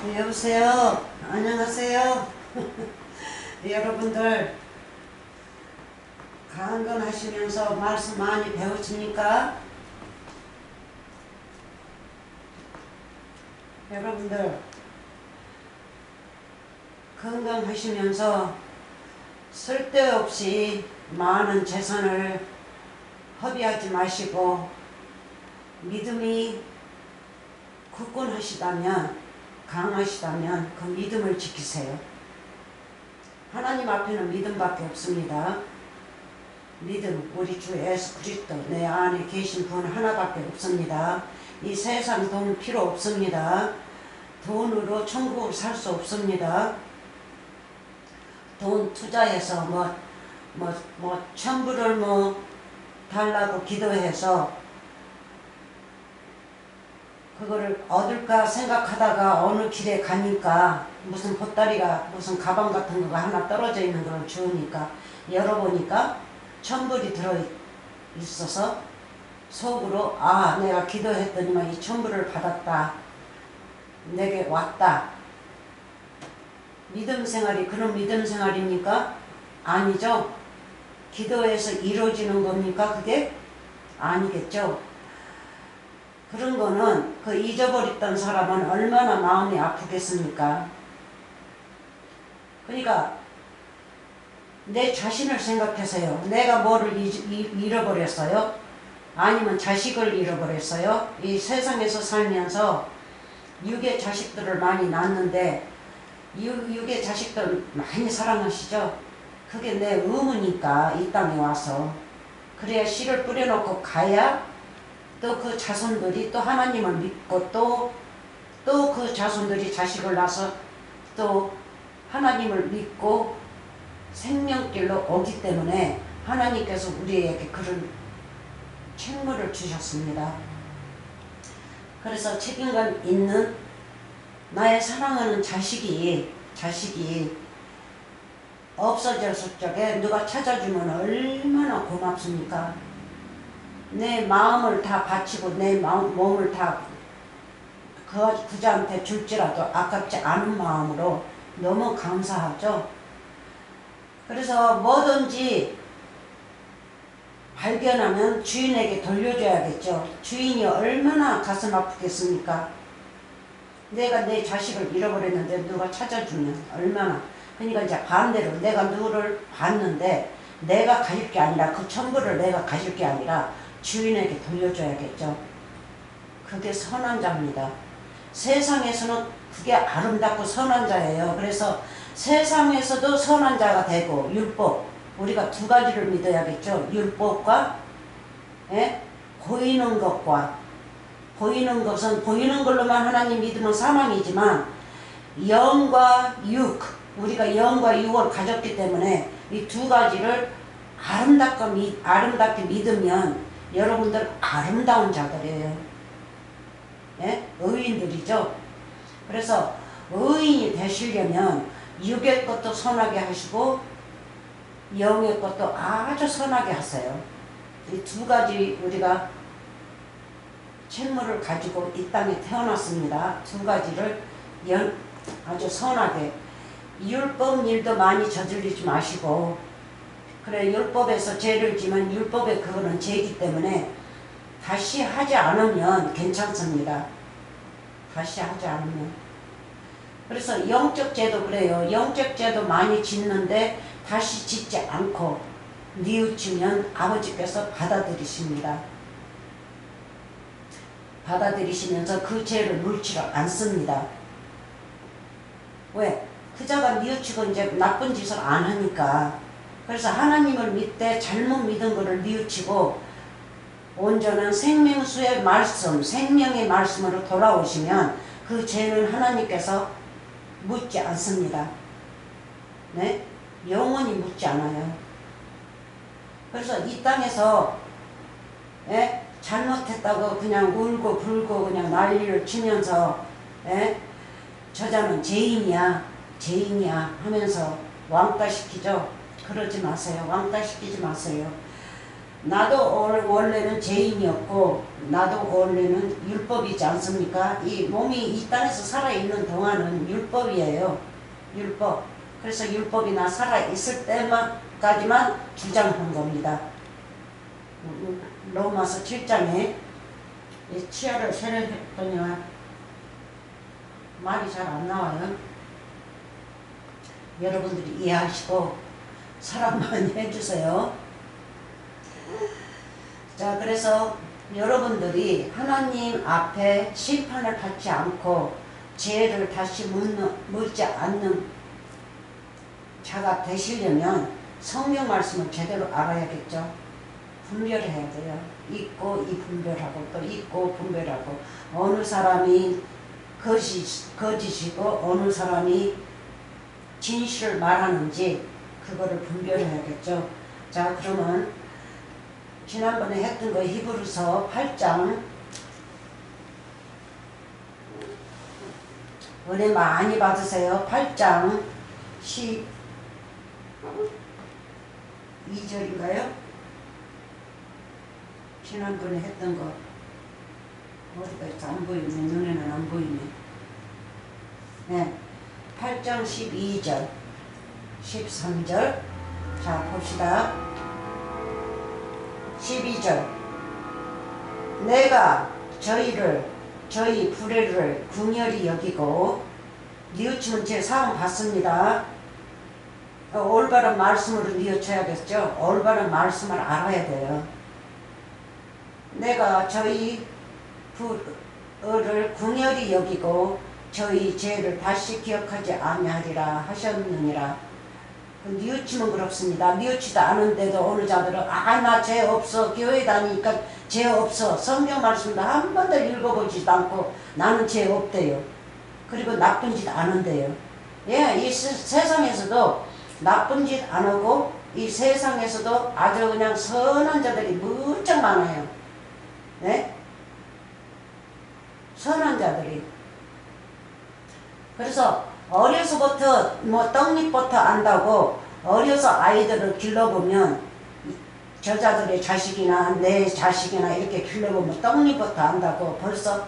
네, 여보세요. 안녕하세요. 여러분들 강건하시면서 말씀 많이 배우십니까? 여러분들 건강하시면서 쓸데없이 많은 재산을 허비하지 마시고 믿음이 굳건하시다면 강하시다면 그 믿음을 지키세요. 하나님 앞에는 믿음밖에 없습니다. 믿음, 우리 주 예수 그리스도 내 안에 계신 분 하나밖에 없습니다. 이 세상 돈 필요 없습니다. 돈으로 천국을 살 수 없습니다. 돈 투자해서 천불을 달라고 기도해서 그거를 얻을까 생각하다가 어느 길에 가니까 무슨 보따리가 무슨 가방 같은 거가 하나 떨어져 있는 걸 주우니까 열어보니까 천불이 들어있어서 속으로 내가 기도했더니만 이 천불을 받았다. 내게 왔다. 믿음 생활이 그런 믿음 생활입니까? 아니죠. 기도해서 이루어지는 겁니까? 그게? 아니겠죠. 그런 거는 그 잊어버렸던 사람은 얼마나 마음이 아프겠습니까? 그러니까 내 자신을 생각해서요. 내가 뭐를 잃어버렸어요? 아니면 자식을 잃어버렸어요? 이 세상에서 살면서 육의 자식들을 많이 낳는데 육의 자식들 많이 사랑하시죠? 그게 내 의무니까 이 땅에 와서 그래야 씨를 뿌려놓고 가야 또 그 자손들이 또 하나님을 믿고 또 그 자손들이 자식을 낳아서 또 하나님을 믿고 생명길로 오기 때문에 하나님께서 우리에게 그런 책무를 주셨습니다. 그래서 책임감 있는 나의 사랑하는 자식이 없어졌을 적에 누가 찾아주면 얼마나 고맙습니까? 내 마음을 다 바치고 내 몸을 다 그자한테 줄지라도 아깝지 않은 마음으로 너무 감사하죠. 그래서 뭐든지 발견하면 주인에게 돌려줘야겠죠. 주인이 얼마나 가슴 아프겠습니까? 내가 내 자식을 잃어버렸는데 누가 찾아주면 얼마나. 그러니까 이제 반대로 내가 누구를 봤는데 내가 가질 게 아니라 그 천부를 내가 가질 게 아니라 주인에게 돌려줘야겠죠. 그게 선한 자입니다. 세상에서는 그게 아름답고 선한 자예요. 그래서 세상에서도 선한 자가 되고 율법, 우리가 두 가지를 믿어야겠죠. 율법과 보이는 것과, 보이는 것은 보이는 걸로만 하나님 믿으면 사망이지만 영과 육, 우리가 영과 육을 가졌기 때문에 이 두 가지를 아름답게 믿으면 여러분들 아름다운 자들이에요. 의인들이죠. 그래서 의인이 되시려면 육의 것도 선하게 하시고 영의 것도 아주 선하게 하세요. 이 두 가지 우리가 책무를 가지고 이 땅에 태어났습니다. 두 가지를 아주 선하게. 율법 일도 많이 저질리지 마시고, 그래 율법에서 죄를 지면 율법에 그거는 죄이기 때문에 다시 하지 않으면 괜찮습니다. 다시 하지 않으면. 그래서 영적 죄도 그래요. 영적 죄도 많이 짓는데 다시 짓지 않고 뉘우치면 아버지께서 받아들이십니다. 받아들이시면서 그 죄를 물지를 않습니다. 왜? 그 자가 뉘우치고 이제 나쁜 짓을 안 하니까. 그래서 하나님을 믿되 잘못 믿은 것을 뉘우치고 온전한 생명수의 말씀, 생명의 말씀으로 돌아오시면 그 죄는 하나님께서 묻지 않습니다. 네? 영원히 묻지 않아요. 그래서 이 땅에서 잘못했다고 그냥 울고 불고 그냥 난리를 치면서 저자는 죄인이야 하면서 왕따시키죠. 그러지 마세요. 왕따시키지 마세요. 나도 원래는 죄인이었고 나도 원래는 율법이지 않습니까? 이 몸이 이 땅에서 살아있는 동안은 율법이에요. 율법. 그래서 율법이 나 살아있을 때만까지만 주장한 겁니다. 로마서 7장에 치아를 세례했더니만 말이 잘 안 나와요. 여러분들이 이해하시고 사랑 많이 해주세요. 자, 그래서 여러분들이 하나님 앞에 심판을 받지 않고 죄를 다시 묻지 않는 자가 되시려면 성경 말씀을 제대로 알아야겠죠. 분별해야 돼요. 있고 이 분별하고 또 있고 분별하고 어느 사람이 거짓이고 어느 사람이 진실을 말하는지 그거를 분별해야겠죠. 자, 그러면 지난번에 했던 거 히브리서 8장 은혜 많이 받으세요. 8장 12절인가요? 지난번에 했던 거 어디가 있어? 안 보이네. 눈에는 안 보이네. 네, 8장 12절 13절 자 봅시다. 12절 내가 저희 불의를 궁혈히 여기고 뉘우치면 제 사함 받습니다. 올바른 말씀으로 뉘우쳐야겠죠. 올바른 말씀을 알아야 돼요. 내가 저희 불의를 궁혈히 여기고 저희 죄를 다시 기억하지 아니하리라 하셨느니라. 뉘우치면 그렇습니다. 뉘우치도 않은데도 어느 자들은 나 죄 없어. 교회 다니니까 죄 없어. 성경 말씀도 한 번도 읽어보지도 않고 나는 죄 없대요. 그리고 나쁜 짓 안 한대요. 예, 이 세상에서도 나쁜 짓 안 하고 이 세상에서도 아주 그냥 선한 자들이 무척 많아요. 네? 선한 자들이. 그래서 어려서부터 떡잎부터 안다고 어려서 아이들을 길러보면 저자들의 자식이나 내 자식이나 이렇게 길러보면 떡잎부터 안다고 벌써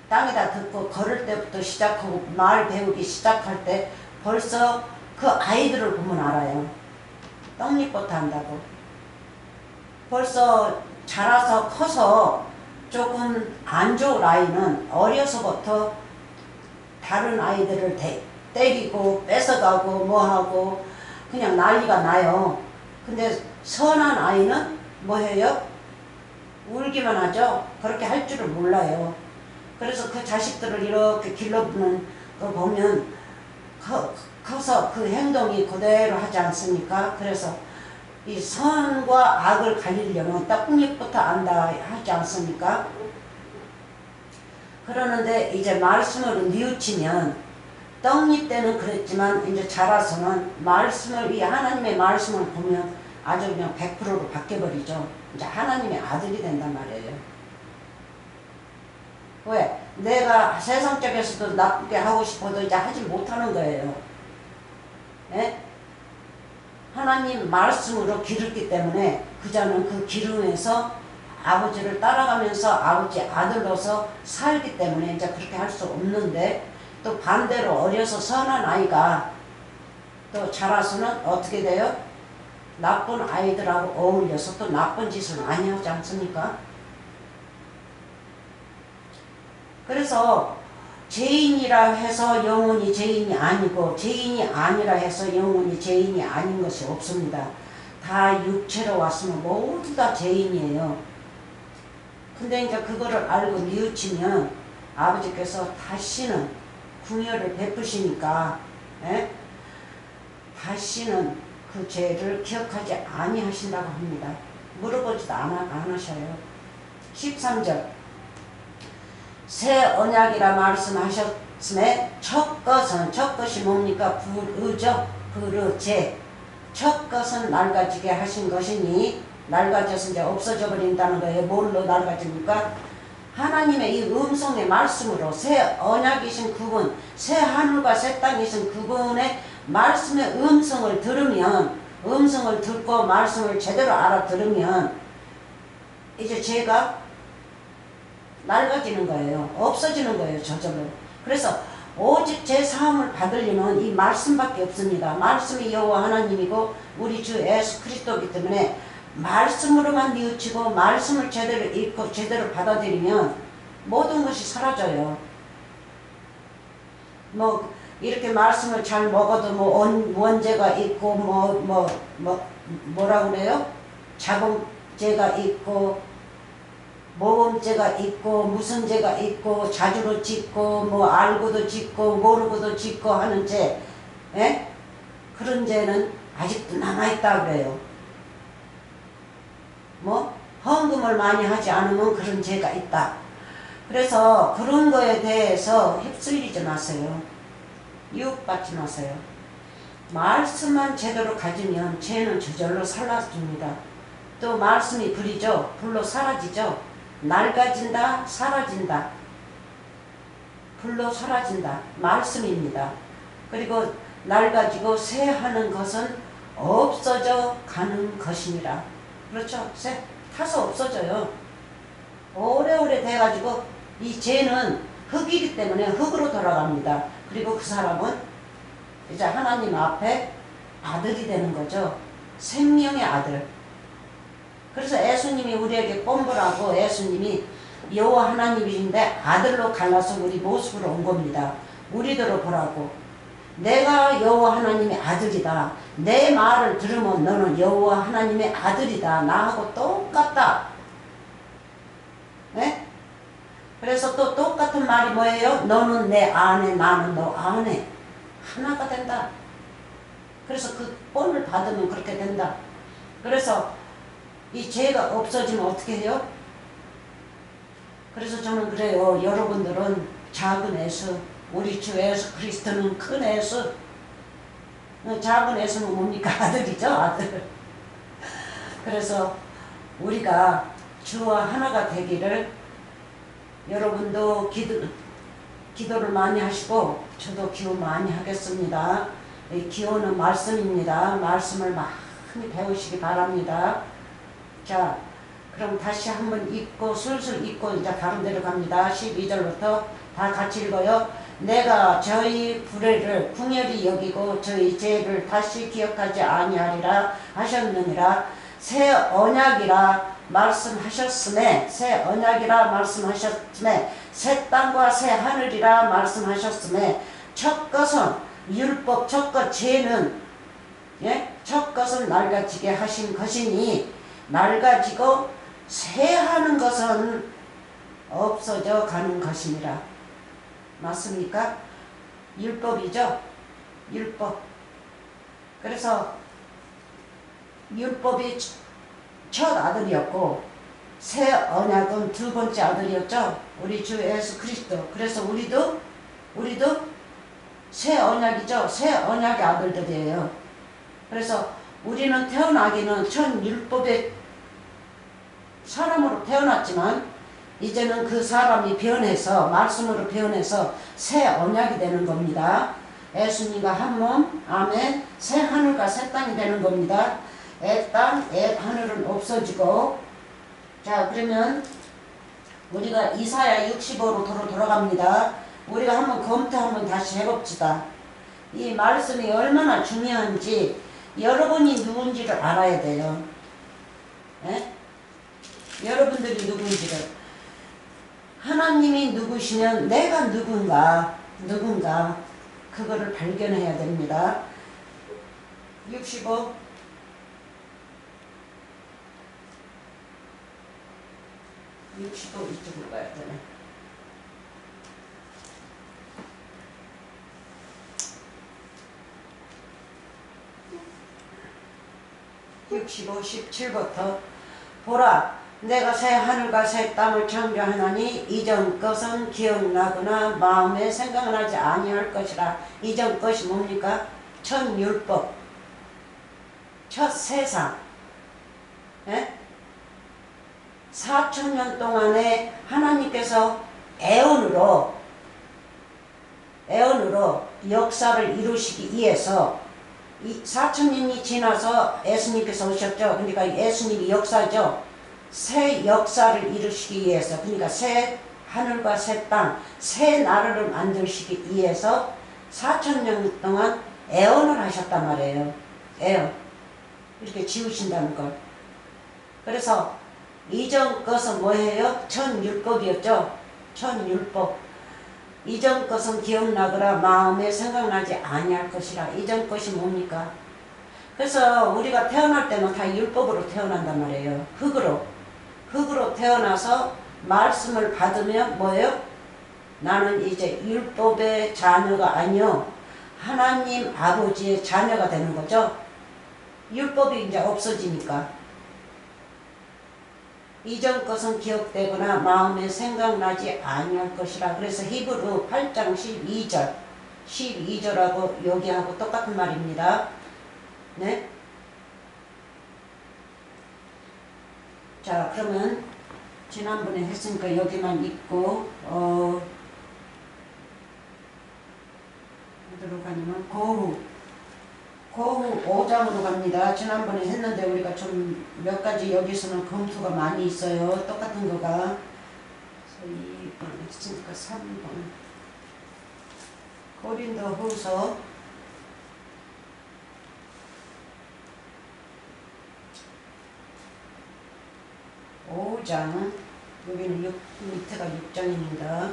땅에다 듣고 걸을 때부터 시작하고 말 배우기 시작할 때 벌써 그 아이들을 보면 알아요. 떡잎부터 안다고. 벌써 자라서 커서 조금 안 좋은 아이는 어려서부터 다른 아이들을 때리고 뺏어가고 뭐하고 그냥 난리가 나요. 근데 선한 아이는 뭐해요? 울기만 하죠. 그렇게 할 줄을 몰라요. 그래서 그 자식들을 이렇게 길러보는 거 보면 커서 그 행동이 그대로 하지 않습니까? 그래서 이 선과 악을 가리려면 떡잎부터 안다 하지 않습니까? 그러는데 이제 말씀으로 뉘우치면 떡잎 때는 그랬지만 이제 자라서는 이 하나님의 말씀을 보면 아주 그냥 100%로 바뀌어버리죠. 이제 하나님의 아들이 된단 말이에요. 왜? 내가 세상 쪽에서도 나쁘게 하고 싶어도 이제 하지 못하는 거예요. 네? 하나님 말씀으로 기르기 때문에 그자는 그 기름에서 아버지를 따라가면서 아버지 아들로서 살기 때문에 이제 그렇게 할 수 없는데 또 반대로 어려서 선한 아이가 또 자라서는 어떻게 돼요? 나쁜 아이들하고 어울려서 또 나쁜 짓을 많이 하지 않습니까? 그래서 죄인이라 해서 영원히 죄인이 아니고 죄인이 아니라 해서 영원히 죄인이 아닌 것이 없습니다. 다 육체로 왔으면 모두 다 죄인이에요. 근데 이제 그거를 알고 뉘우치면 아버지께서 다시는 궁혈을 베푸시니까 다시는 그 죄를 기억하지 아니하신다고 합니다. 물어보지도 안 하셔요. 13절 새 언약이라 말씀하셨음에 첫 것이 뭡니까? 불의죠. 불의죄. 첫 것은 낡아지게 하신 것이니 낡아져서 이제 없어져 버린다는 거예요. 뭘로 낡아집니까? 하나님의 이 음성의 말씀으로 새 언약이신 그분, 새 하늘과 새 땅이신 그분의 말씀의 음성을 들으면 음성을 듣고 말씀을 제대로 알아들으면 이제 죄가 낡아지는 거예요. 없어지는 거예요. 저절로. 그래서 오직 제 사함을 받으려면 이 말씀밖에 없습니다. 말씀이 여호와 하나님이고 우리 주 예수 그리스도이기 때문에 말씀으로만 뉘우치고 말씀을 제대로 읽고 제대로 받아들이면 모든 것이 사라져요. 뭐 이렇게 말씀을 잘 먹어도 뭐 원죄가 있고 뭐라 그래요? 자범죄가 있고 모범죄가 있고 무슨 죄가 있고 자주로 짓고 뭐 알고도 짓고 모르고도 짓고 하는 죄, 에? 그런 죄는 아직도 남아있다 그래요. 뭐 헌금을 많이 하지 않으면 그런 죄가 있다. 그래서 그런 거에 대해서 휩쓸리지 마세요. 유혹받지 마세요. 말씀만 제대로 가지면 죄는 저절로 사라집니다. 또 말씀이 불이죠. 불로 사라지죠. 낡아진다, 사라진다. 불로 사라진다. 말씀입니다. 그리고 낡아지고 새하는 것은 없어져 가는 것이니라. 그렇죠? 새 타서 없어져요. 오래오래 돼가지고 이 죄는 흙이기 때문에 흙으로 돌아갑니다. 그리고 그 사람은 이제 하나님 앞에 아들이 되는 거죠. 생명의 아들. 그래서 예수님이 우리에게 뽐보라고 예수님이 여호와 하나님이신데 아들로 갈라서 우리 모습으로 온 겁니다. 우리들을 보라고. 내가 여호와 하나님의 아들이다. 내 말을 들으면 너는 여호와 하나님의 아들이다. 나하고 똑같다. 네? 그래서 또 똑같은 말이 뭐예요? 너는 내 안에 나는 너 안에 하나가 된다. 그래서 그 본을 받으면 그렇게 된다. 그래서 이 죄가 없어지면 어떻게 해요? 그래서 저는 그래요. 여러분들은 작은 예수, 우리 주 예수 그리스도는 큰 예수. 작은 예수는 뭡니까? 아들이죠, 아들. 그래서 우리가 주와 하나가 되기를 여러분도 기도를 많이 하시고 저도 기도 많이 하겠습니다. 이 기도는 말씀입니다. 말씀을 많이 배우시기 바랍니다. 자, 그럼 다시 한번 읽고 슬슬 읽고 이제 다른 데로 갑니다. 12절부터 다 같이 읽어요. 내가 저희 불의를 궁혈히 여기고 저희 죄를 다시 기억하지 아니하리라 하셨느니라. 새 언약이라 말씀하셨음에 새 언약이라 말씀하셨음에 새 땅과 새 하늘이라 말씀하셨음에 첫 것은 율법 첫 것 죄는 첫 것은 낡아지게 하신 것이니 낡아지고 새하는 것은 없어져 가는 것이니라. 맞습니까? 율법이죠. 율법. 그래서 율법이 첫 아들이었고 새 언약은 두 번째 아들이었죠. 우리 주 예수 그리스도. 그래서 우리도 새 언약이죠. 새 언약의 아들들이에요. 그래서 우리는 태어나기는 첫 율법의 사람으로 태어났지만 이제는 그 사람이 변해서 말씀으로 변해서 새 언약이 되는 겁니다. 예수님과 한 몸, 아멘. 새 하늘과 새 땅이 되는 겁니다. 애 땅, 애 하늘은 없어지고. 자, 그러면 우리가 이사야 65로 돌아갑니다. 우리가 한번 검토 한번 다시 해봅시다. 이 말씀이 얼마나 중요한지 여러분이 누군지를 알아야 돼요. 에? 여러분들이 누군지를. 하나님이 누구시면 내가 누군가 그거를 발견해야 됩니다. 65 이쪽으로 가야 되네. 65, 17부터 보라 내가 새 하늘과 새 땅을 창조하나니 이전 것은 기억나거나 마음에 생각나지 아니할 것이라. 이전 것이 뭡니까? 첫 율법, 첫 세상. 4,000년 동안에 하나님께서 애언으로 역사를 이루시기 위해서 이 4천년이 지나서 예수님께서 오셨죠. 그러니까 예수님이 역사죠. 새 역사를 이루시기 위해서, 그러니까 새 하늘과 새 땅, 새 나라를 만드시기 위해서 4천년 동안 애언을 하셨단 말이에요. 애언. 이렇게 지으신다는 걸. 그래서 이전 것은 뭐예요? 천율법이었죠. 천율법. 이전 것은 기억나거라 마음에 생각나지 아니할 것이라. 이전 것이 뭡니까? 그래서 우리가 태어날 때는 다 율법으로 태어난단 말이에요. 흙으로 태어나서 말씀을 받으면 뭐예요? 나는 이제 율법의 자녀가 아니요 하나님 아버지의 자녀가 되는 거죠. 율법이 이제 없어지니까. 이전 것은 기억되거나 마음에 생각나지 아니할 것이라. 그래서 히브리 8장 12절하고 여기하고 똑같은 말입니다. 네? 자, 그러면 지난번에 했으니까 여기만 읽고 어디로 가냐면 고후 5장으로 갑니다. 지난번에 했는데 우리가 좀 몇 가지 여기서는 검투가 많이 있어요. 똑같은 거가. 2번 했으니까 3번. 고린도후서 5장, 여기는 밑에가 6장입니다.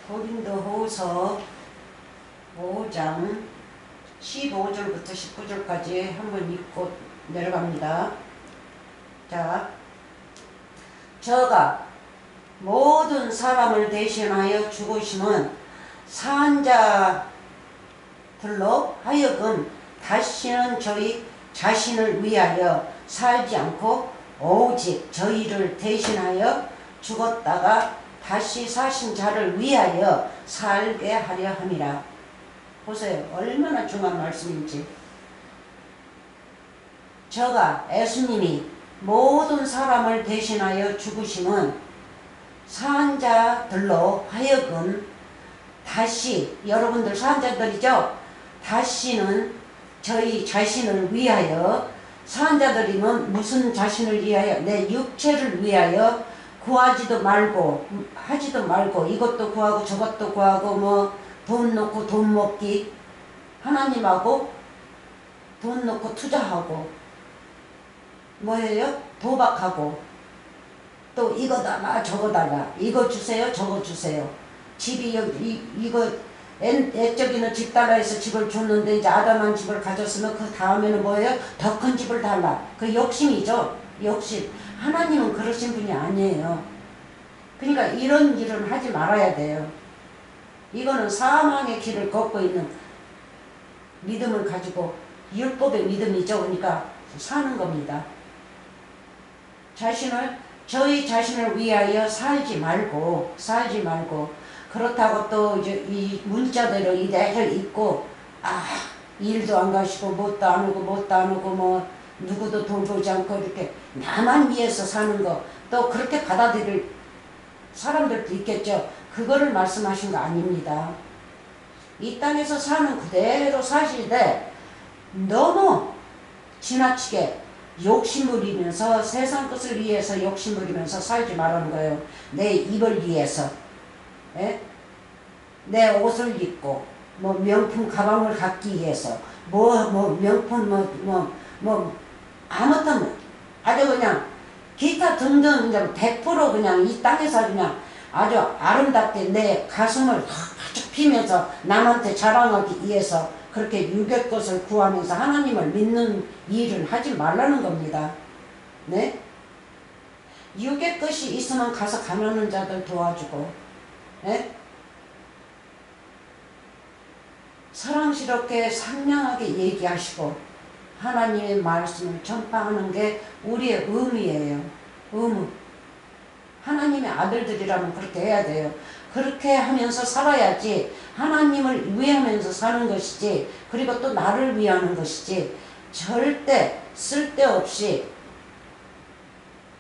고린도후서 5장 15절부터 19절까지 한번 읽고 내려갑니다. 자, 저가 모든 사람을 대신하여 죽으심은 산자들로 하여금 다시는 저희 자신을 위하여 살지 않고 오직 저희를 대신하여 죽었다가 다시 사신 자를 위하여 살게 하려 함이라. 보세요. 얼마나 중요한 말씀인지. 저가 예수님이 모든 사람을 대신하여 죽으심은 산자들로 하여금 다시, 여러분들 산자들이죠? 다시는 저희 자신을 위하여, 산자들이면 무슨 자신을 위하여? 내 육체를 위하여 구하지도 말고 하지도 말고 이것도 구하고 저것도 구하고 뭐 돈 놓고 돈 먹기, 하나님하고 돈 놓고 투자하고 뭐예요? 도박하고 또 이거 달라 저거 달라, 이거 주세요 저거 주세요. 집이 이거 애적이는 집 달라 해서 집을 줬는데 이제 아담한 집을 가졌으면 그 다음에는 뭐예요? 더 큰 집을 달라. 그 욕심이죠. 욕심. 하나님은 그러신 분이 아니에요. 그러니까 이런 일은 하지 말아야 돼요. 이거는 사망의 길을 걷고 있는 믿음을 가지고 율법의 믿음이죠. 그러니까 사는 겁니다. 저희 자신을 위하여 살지 말고 그렇다고 또 이제 이 문자대로 이대로 있고 일도 안 가시고 뭣도 안 하고 뭐 누구도 돌보지 않고 이렇게 나만 위해서 사는 거, 또 그렇게 받아들일 사람들도 있겠죠. 그거를 말씀하신 거 아닙니다. 이 땅에서 사는 그대로 사실때 너무 지나치게 욕심부리면서 세상 것을 위해서 욕심부리면서 살지 말라는 거예요. 내 입을 위해서, 에? 내 옷을 입고 뭐 명품 가방을 갖기 위해서 명품 아무튼 아주 그냥 기타 등등 이제 100% 그냥 이 땅에서 그냥 아주 아름답게 내 가슴을 가득 피면서 남한테 자랑하기 위해서 그렇게 육의 것을 구하면서 하나님을 믿는 일을 하지 말라는 겁니다. 네? 육의 것이 있으면 가서 가난한 자들 도와주고, 네? 사랑스럽게 상냥하게 얘기하시고 하나님의 말씀을 전파하는 게 우리의 의무예요. 의무. 하나님의 아들들이라면 그렇게 해야 돼요. 그렇게 하면서 살아야지 하나님을 위하면서 사는 것이지, 그리고 또 나를 위하는 것이지, 절대 쓸데없이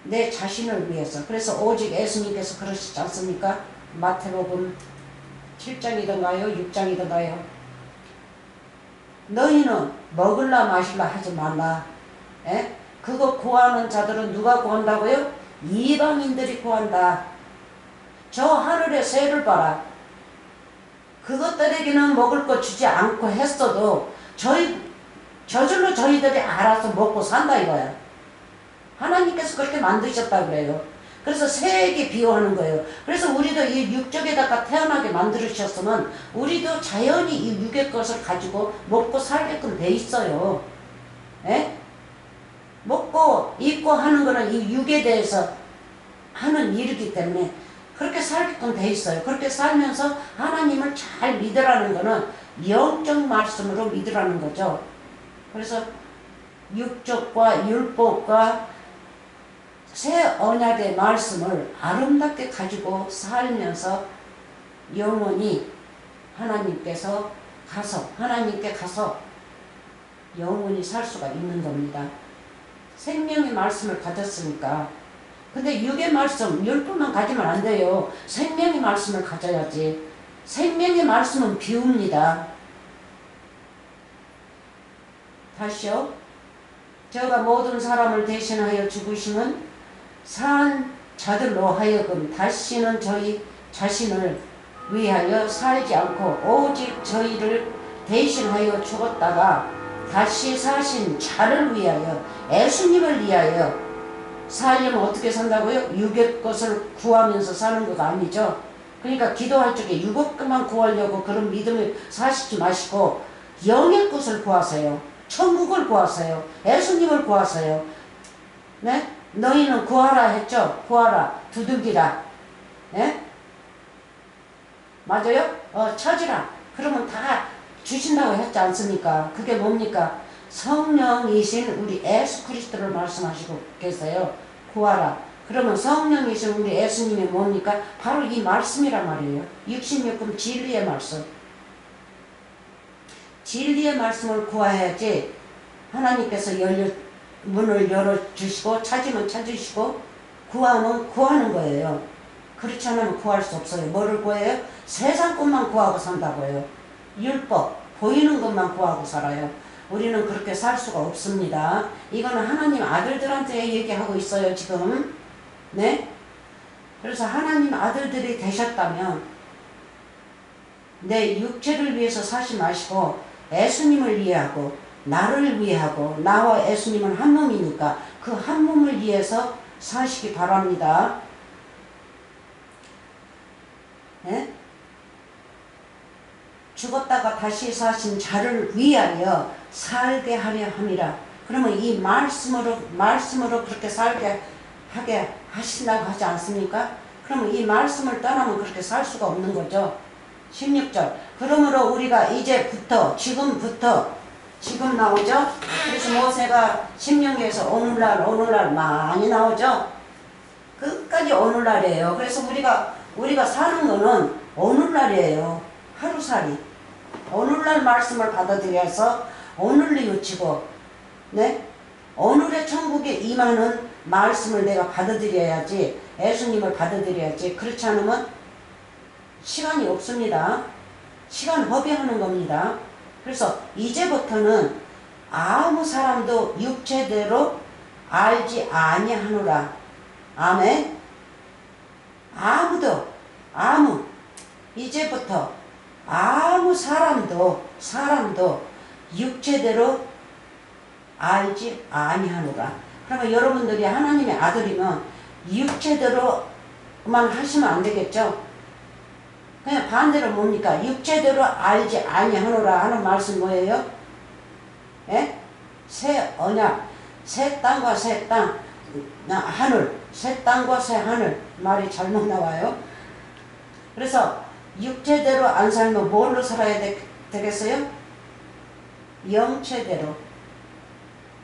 내 자신을 위해서. 그래서 오직 예수님께서 그러시지 않습니까? 마태복음 7장이던가요? 6장이던가요? 너희는 먹을라 마실라 하지 말라. 에? 그거 구하는 자들은 누가 구한다고요? 이방인들이 구한다. 저 하늘의 새를 봐라. 그것들에게는 먹을 거 주지 않고 했어도 저절로 저희들이 알아서 먹고 산다 이거야. 하나님께서 그렇게 만드셨다 그래요. 그래서 새에게 비유하는 거예요. 그래서 우리도 이 육적에다가 태어나게 만들으셨으면 우리도 자연히 이 육의 것을 가지고 먹고 살게끔 돼 있어요. 에? 먹고 입고 하는 거는 이 육에 대해서 하는 일이기 때문에 그렇게 살게끔 돼 있어요. 그렇게 살면서 하나님을 잘 믿으라는 거는 영적 말씀으로 믿으라는 거죠. 그래서 육적과 율법과 새 언약의 말씀을 아름답게 가지고 살면서 영원히 하나님께 가서 영원히 살 수가 있는 겁니다. 생명의 말씀을 가졌으니까. 근데 육의 말씀, 율법만 가지면 안 돼요. 생명의 말씀을 가져야지. 생명의 말씀은 비웁니다. 다시요. 저가 모든 사람을 대신하여 죽으심은 산 자들로 하여금 다시는 저희 자신을 위하여 살지 않고 오직 저희를 대신하여 죽었다가 다시 사신 자를 위하여 예수님을 위하여 살려면 어떻게 산다고요? 육의 것을 구하면서 사는 거가 아니죠. 그러니까 기도할 적에 육의 것만 구하려고 그런 믿음을 사시지 마시고 영의 것을 구하세요. 천국을 구하세요. 예수님을 구하세요. 네? 너희는 구하라 했죠? 구하라. 두들기라. 네? 맞아요? 찾으라. 그러면 다 주신다고 했지 않습니까? 그게 뭡니까? 성령이신 우리 예수 그리스도를 말씀하시고 계세요. 구하라. 그러면 성령이신 우리 예수님이 뭡니까? 바로 이 말씀이란 말이에요. 66금 진리의 말씀. 진리의 말씀을 구해야지 하나님께서 문을 열어주시고 찾으면 찾으시고 구하면 구하는 거예요. 그렇지 않으면 구할 수 없어요. 뭐를 구해요? 세상 것만 구하고 산다고요. 율법, 보이는 것만 구하고 살아요. 우리는 그렇게 살 수가 없습니다. 이거는 하나님 아들들한테 얘기하고 있어요, 지금. 네? 그래서 하나님 아들들이 되셨다면 내 육체를 위해서 사지 마시고 예수님을 위하고 나를 위하고 나와 예수님은 한 몸이니까 그 한 몸을 위해서 사시기 바랍니다. 네? 죽었다가 다시 사신 자를 위하여 살게 하려 함이라. 그러면 이 말씀으로 그렇게 살게 하게 하신다고 하지 않습니까? 그러면 이 말씀을 떠나면 그렇게 살 수가 없는 거죠. 16절. 그러므로 우리가 이제부터 지금 나오죠? 그래서 모세가 신명기에서 오늘날 많이 나오죠? 끝까지 오늘날이에요. 그래서 우리가 사는 거는 오늘날이에요. 하루살이. 오늘날 말씀을 받아들여서 오늘을 유치고, 네? 오늘의 천국에 임하는 말씀을 내가 받아들여야지, 예수님을 받아들여야지. 그렇지 않으면 시간이 없습니다. 시간 허비하는 겁니다. 그래서 이제부터는 아무 사람도 육체대로 알지 아니하노라. 아멘. 이제부터 아무 사람도 육체대로 알지 아니하노라. 그러면 여러분들이 하나님의 아들이면 육체대로만 하시면 안 되겠죠? 그냥 반대로 뭡니까? 육체대로 알지 아니하노라 하는 말씀 뭐예요? 예? 새 언약, 새 땅과 새 땅, 하늘, 새 땅과 새 하늘 말이 잘못 나와요. 그래서 육체대로 안 살면 뭘로 살아야 되겠어요? 영체대로.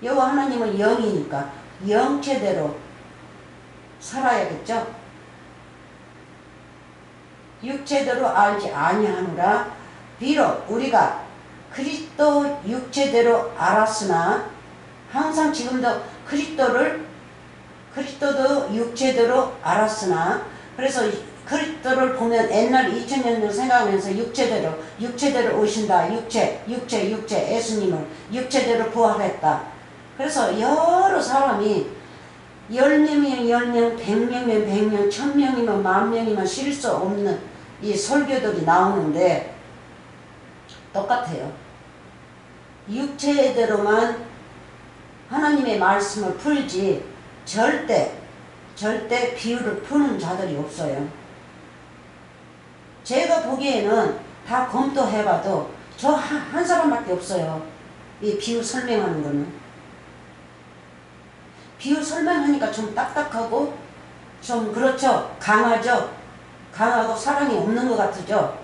여호와 하나님은 영이니까 영체대로 살아야겠죠? 육체대로 알지 아니하노라. 비록 우리가 그리스도 육체대로 알았으나 항상 지금도 그리스도도 육체대로 알았으나, 그래서 그리스도를 보면 옛날 2000년 전 생각하면서 육체대로 오신다. 육체, 예수님을 육체대로 부활했다. 그래서 여러 사람이 10명이면 10명, 100명이면 100명, 1000명이면 10,000명이면 쉴 수 없는 이 설교들이 나오는데 똑같아요. 육체대로만 하나님의 말씀을 풀지 절대 비유를 푸는 자들이 없어요. 제가 보기에는 다 검토해봐도 저 한 사람밖에 없어요. 이 비유 설명하는 거는. 비유 설명하니까 좀 딱딱하고 좀 그렇죠. 강하고 사랑이 없는 것 같으죠.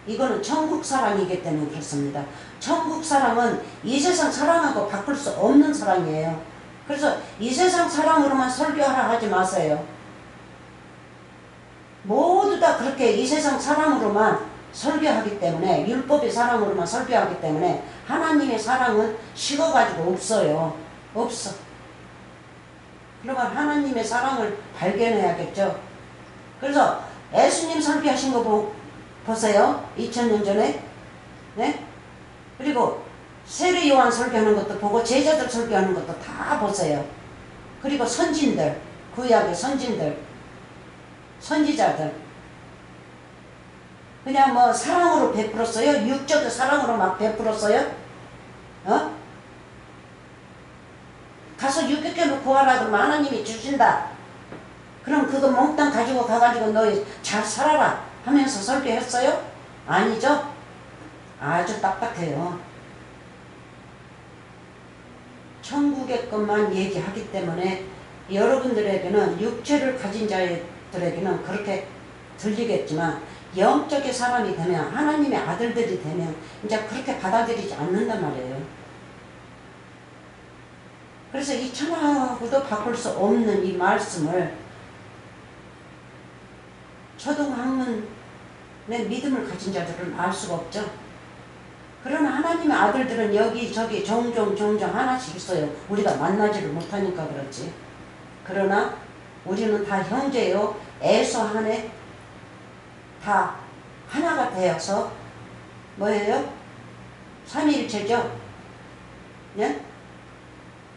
이거는 천국 사랑이기 때문에 그렇습니다. 천국 사랑은 이 세상 사랑하고 바꿀 수 없는 사랑이에요. 그래서 이 세상 사랑으로만 설교하라 하지 마세요. 모두 다 그렇게 이 세상 사랑으로만 설교하기 때문에, 율법의 사랑으로만 설교하기 때문에 하나님의 사랑은 식어가지고 없어요. 없어. 그러면 하나님의 사랑을 발견해야겠죠. 그래서 예수님 설교하신 거 보세요. 2000년 전에. 네? 그리고 세례 요한 설교하는 것도 보고 제자들 설교하는 것도 다 보세요. 그리고 선진들, 구약의 선지자들 그냥 뭐 사랑으로 베풀었어요? 육적의 사랑으로 막 베풀었어요? 가서 유격해 놓고 와라 그러면 하나님이 주신다. 그럼 그거 몽땅 가지고 가가지고 너 잘 살아라 하면서 설교했어요? 아니죠? 아주 딱딱해요. 천국의 것만 얘기하기 때문에 여러분들에게는, 육체를 가진 자들에게는 그렇게 들리겠지만 영적인 사람이 되면, 하나님의 아들들이 되면 이제 그렇게 받아들이지 않는단 말이에요. 그래서 이 천하고도 바꿀 수 없는 이 말씀을 초등학문의 믿음을 가진 자들은 알 수가 없죠. 그러나 하나님의 아들들은 여기저기 종종 하나씩 있어요. 우리가 만나지를 못하니까 그렇지. 그러나 우리는 다 형제요, 애서 하네, 다 하나가 되어서 뭐예요? 삼위일체죠. 네?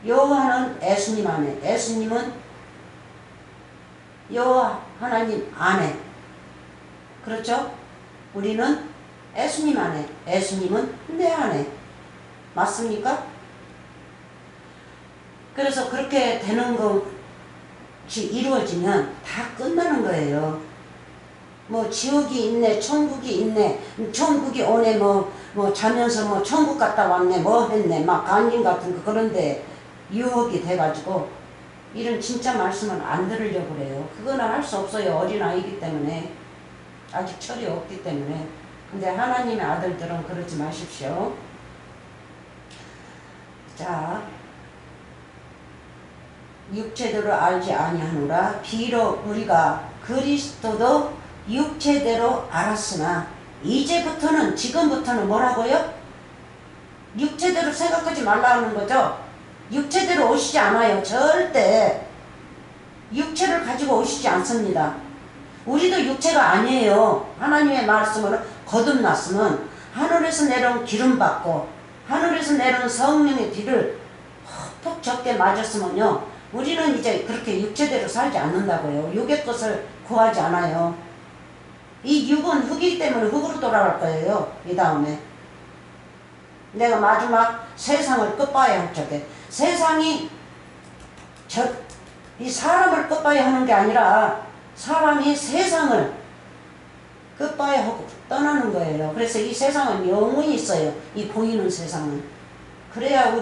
여호와는 예수님 안에, 예수님은 여호와 하나님 안에. 그렇죠? 우리는 예수님 안에, 예수님은 내 안에. 맞습니까? 그래서 그렇게 되는 것이 이루어지면 다 끝나는 거예요. 뭐 지옥이 있네, 천국이 있네, 천국이 오네, 뭐 자면서 뭐 천국 갔다 왔네, 뭐 했네, 막 간증 같은 거, 그런데 유혹이 돼가지고 이런 진짜 말씀을 안 들으려고 그래요. 그거는 할 수 없어요. 어린아이기 때문에. 아직 철이 없기 때문에. 근데 하나님의 아들들은 그러지 마십시오. 자, 육체대로 알지 아니하노라. 비록 우리가 그리스도도 육체대로 알았으나 이제부터는, 지금부터는 뭐라고요? 육체대로 생각하지 말라는 거죠. 육체대로 오시지 않아요. 절대 육체를 가지고 오시지 않습니다. 우리도 육체가 아니에요. 하나님의 말씀으로 거듭났으면 하늘에서 내려온 기름받고 하늘에서 내려온 성령의 뒤를 헛폭 적게 맞았으면요, 우리는 이제 그렇게 육체대로 살지 않는다고요. 육의 것을 구하지 않아요. 이 육은 흙이기 때문에 흙으로 돌아갈 거예요. 이 다음에 내가 마지막 세상을 끝봐야 할 적에, 세상이 이 사람을 끝봐야 하는 게 아니라 사람이 세상을 끝봐야 하고 떠나는 거예요. 그래서 이 세상은 영원히 있어요. 이 보이는 세상은. 그래야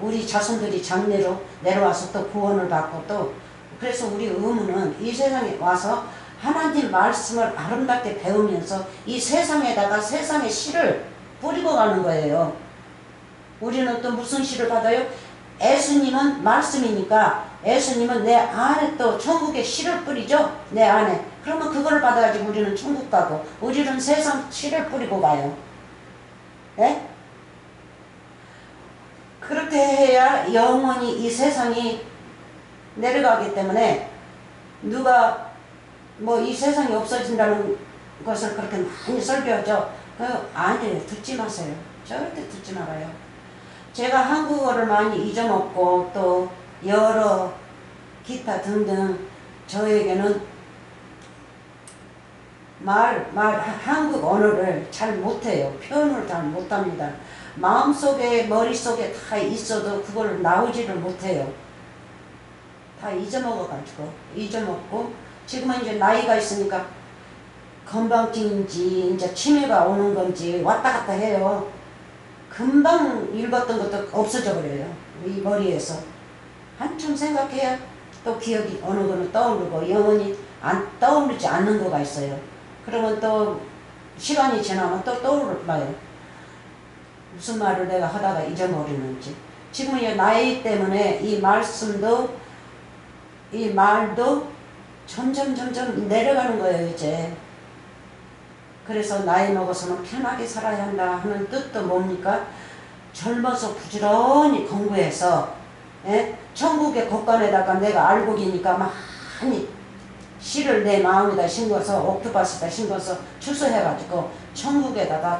우리 자손들이 장래로 내려와서 또 구원을 받고, 또 그래서 우리 의무는 이 세상에 와서 하나님 말씀을 아름답게 배우면서 이 세상에다가 세상의 씨를 뿌리고 가는 거예요. 우리는 또 무슨 씨를 받아요? 예수님은 말씀이니까 예수님은 내 안에 또 천국의 씨를 뿌리죠. 내 안에. 그러면 그걸 받아야지 우리는 천국 가고, 우리는 세상 씨를 뿌리고 가요. 네? 그렇게 해야 영원히 이 세상이 내려가기 때문에, 누가 뭐 이 세상이 없어진다는 것을 그렇게 많이 설교하죠. 아니에요. 듣지 마세요. 절대 듣지 말아요. 제가 한국어를 많이 잊어먹고 또 여러 기타 등등 저에게는 한국 언어를 잘 못해요. 표현을 잘 못합니다. 마음속에 머릿속에 다 있어도 그걸 나오지를 못해요. 다 잊어먹고 지금은 이제 나이가 있으니까 건방진지 이제 치매가 오는 건지 왔다 갔다 해요. 금방 읽었던 것도 없어져 버려요. 이 머리에서 한참 생각해야 또 기억이 어느 거는 떠오르고 영원히 떠오르지 않는 거가 있어요. 그러면 또 시간이 지나면 또 떠올라요. 무슨 말을 내가 하다가 잊어버리는지. 지금은 나이 때문에 이 말씀도 이 말도 점점 내려가는 거예요 이제. 그래서 나이 먹어서는 편하게 살아야 한다 하는 뜻도 뭡니까? 젊어서 부지런히 공부해서 천국의 곳간에다가 내가 알곡이니까 많이 씨를 내 마음에다 심어서 옥토바스에다 심어서 추수해가지고 천국에다가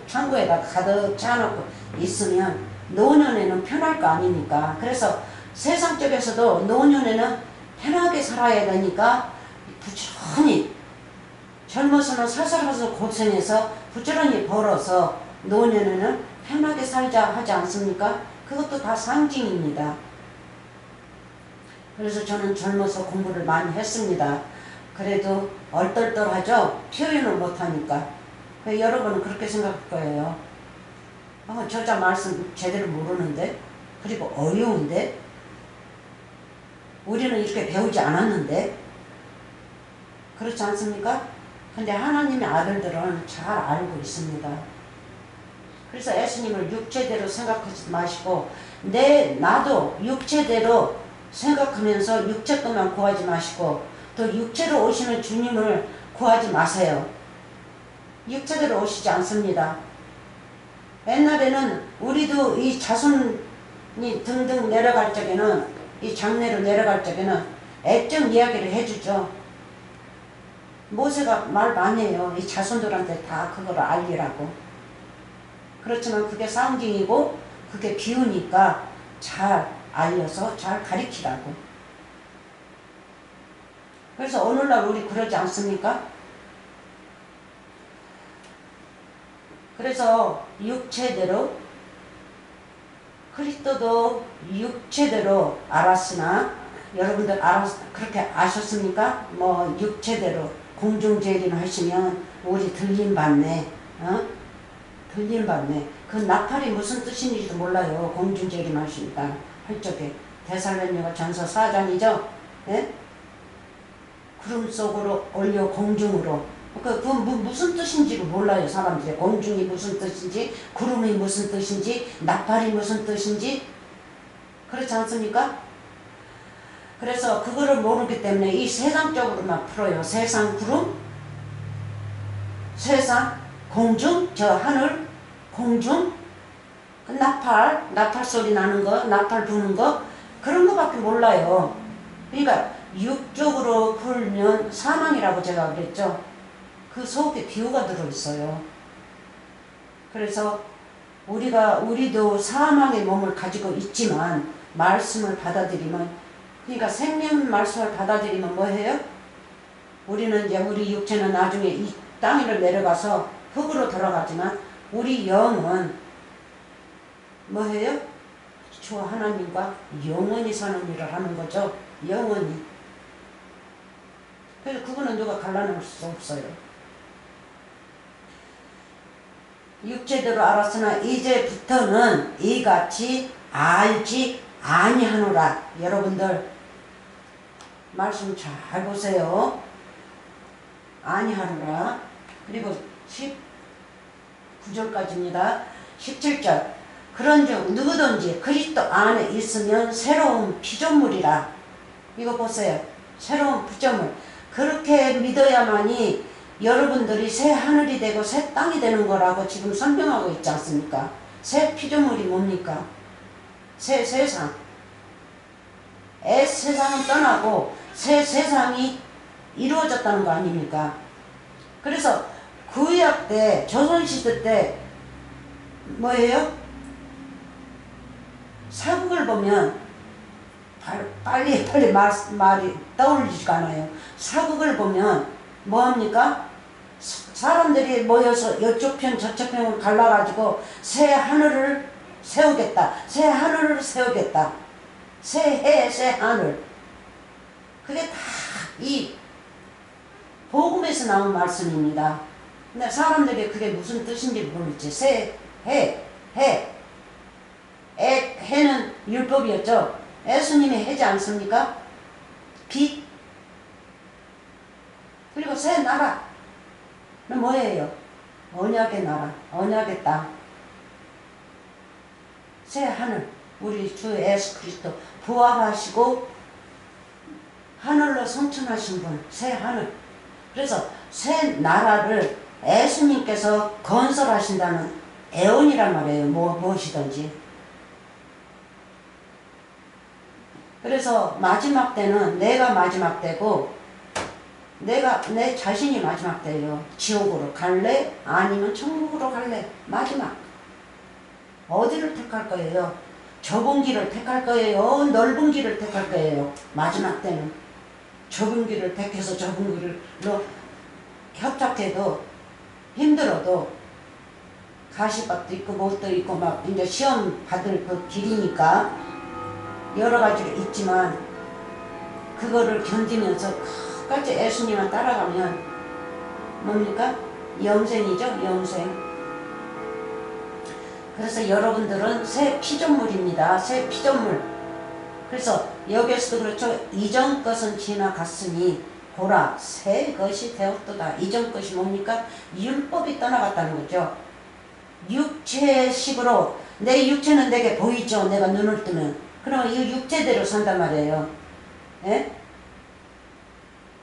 창고에다가 가득 차놓고 있으면 노년에는 편할 거 아닙니까? 그래서 세상 쪽에서도 노년에는 편하게 살아야 되니까 부지런히 젊어서는 살살 고생해서 부지런히 벌어서 노년에는 편하게 살자 하지 않습니까? 그것도 다 상징입니다. 그래서 저는 젊어서 공부를 많이 했습니다. 그래도 얼떨떨하죠? 표현을 못하니까. 여러분은 그렇게 생각할 거예요. 저자 말씀 제대로 모르는데? 그리고 어려운데? 우리는 이렇게 배우지 않았는데? 그렇지 않습니까? 근데 하나님의 아들들은 잘 알고 있습니다. 그래서 예수님을 육체대로 생각하지 마시고 나도 육체대로 생각하면서 육체 것만 구하지 마시고 또 육체로 오시는 주님을 구하지 마세요. 육체대로 오시지 않습니다. 옛날에는 우리도 이 자손이 등등 내려갈 적에는 이 장례로 내려갈 적에는 애정 이야기를 해주죠. 모세가 말 많이 해요. 이 자손들한테 다 그걸 알리라고. 그렇지만 그게 상징이고 그게 비유니까 잘 알려서 잘 가리키라고. 그래서 오늘날 우리 그러지 않습니까? 그래서 육체대로 그리스도도 육체대로 알았으나 여러분들 그렇게 아셨습니까? 뭐 육체대로 공중제일인 하시면 우리 들림받네. 들림받네. 그 나팔이 무슨 뜻인지도 몰라요. 공중제일인 하시니까 할 적에 데살로니가 전서 4장이죠. 네? 구름 속으로 올려 공중으로. 무슨 뜻인지를 몰라요. 사람들이. 공중이 무슨 뜻인지, 구름이 무슨 뜻인지, 나팔이 무슨 뜻인지. 그렇지 않습니까? 그래서 그거를 모르기 때문에 이 세상적으로만 풀어요. 세상 구름, 세상 공중, 저 하늘, 공중, 그 나팔 소리 나는 거, 나팔 부는 거, 그런 거밖에 몰라요. 그러니까 육적으로 풀면 사망이라고 제가 그랬죠. 그 속에 비유가 들어있어요. 그래서 우리도 사망의 몸을 가지고 있지만 말씀을 받아들이면, 그러니까 생명 말씀을 받아들이면 뭐 해요? 우리는 이제 우리 육체는 나중에 이 땅으로 내려가서 흙으로 돌아가지만 우리 영은 뭐 해요? 주 하나님과 영원히 사는 일을 하는 거죠. 영원히. 그래서 그거는 누가 갈라놓을 수 없어요. 육체대로 알았으나 이제부터는 이같이 알지 아니하노라. 여러분들 말씀 잘 보세요. 아니하노라. 그리고 19절까지입니다. 17절 그런즉 누구든지 그리스도 안에 있으면 새로운 피조물이라. 이거 보세요. 새로운 피조물. 그렇게 믿어야만이 여러분들이 새 하늘이 되고 새 땅이 되는 거라고 지금 설명하고 있지 않습니까? 새 피조물이 뭡니까? 새 세상. 세상은 떠나고 새 세상이 이루어졌다는 거 아닙니까? 그래서 구약 때, 조선시대 때 뭐예요? 사극을 보면 빨리 말이 떠올리지가 않아요. 사극을 보면 뭐합니까? 사람들이 모여서 이쪽 편 저쪽 편을 갈라가지고 새 하늘을 세우겠다. 새 하늘을 세우겠다. 새 해, 새 하늘. 그게 다 이 복음에서 나온 말씀입니다. 근데 사람들이 그게 무슨 뜻인지 모르지. 새 해, 해는 율법이었죠. 예수님이 해지 않습니까? 빛. 그리고 새 나라는 뭐예요? 언약의 나라, 언약의 땅. 새 하늘, 우리 주 예수 그리스도 부활하시고 하늘로 성천하신 분, 새 하늘. 그래서 새 나라를 예수님께서 건설하신다는 애언이란 말이에요. 무엇이든지. 그래서 마지막 때는 내가 마지막 때고 내 자신이 마지막 때예요. 지옥으로 갈래? 아니면 천국으로 갈래? 마지막. 어디를 택할 거예요? 좁은 길을 택할 거예요? 넓은 길을 택할 거예요? 마지막 때는 좁은 길을 택해서 좁은 길로 협착해도 힘들어도 가시밭도 있고 뭣도 있고 막 이제 시험 받을 그 길이니까 여러 가지가 있지만 그거를 견디면서 끝까지 예수님만 따라가면 뭡니까? 영생이죠, 영생. 그래서 여러분들은 새 피조물입니다. 새 피조물. 그래서 여기에서도 그렇죠. 이전 것은 지나갔으니 보라 새 것이 되었도다. 이전 것이 뭡니까? 율법이 떠나갔다는 거죠. 육체식으로 내 육체는 내게 보이죠. 내가 눈을 뜨면. 그러면 이 육체대로 산단 말이에요. 예?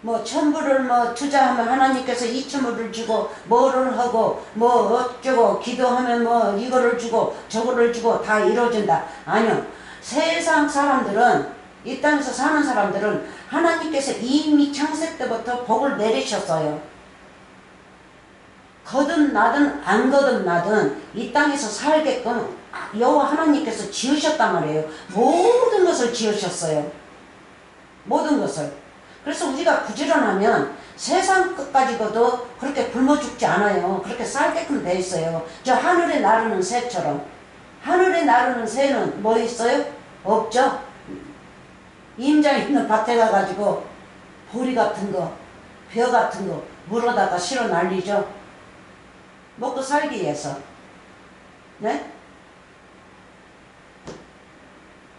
뭐 천부를 뭐 투자하면 하나님께서 이천부를 주고 뭐를 하고 뭐 어쩌고 기도하면 뭐 이거를 주고 저거를 주고 다 이루어진다. 아니요. 세상 사람들은 이 땅에서 사는 사람들은 하나님께서 이미 창세 때부터 복을 내리셨어요. 거듭 나든 안 거듭 나든 이 땅에서 살게끔 여호와 하나님께서 지으셨단 말이에요. 모든 것을 지으셨어요. 모든 것을. 그래서 우리가 부지런하면 세상 끝까지 가도 그렇게 굶어 죽지 않아요. 그렇게 살게끔 돼 있어요. 저 하늘에 나르는 새처럼. 하늘에 나르는 새는 뭐 있어요? 없죠? 임장 있는 밭에 가가지고 보리 같은 거, 벼 같은 거 물어다가 실어 날리죠? 먹고 살기 위해서. 네?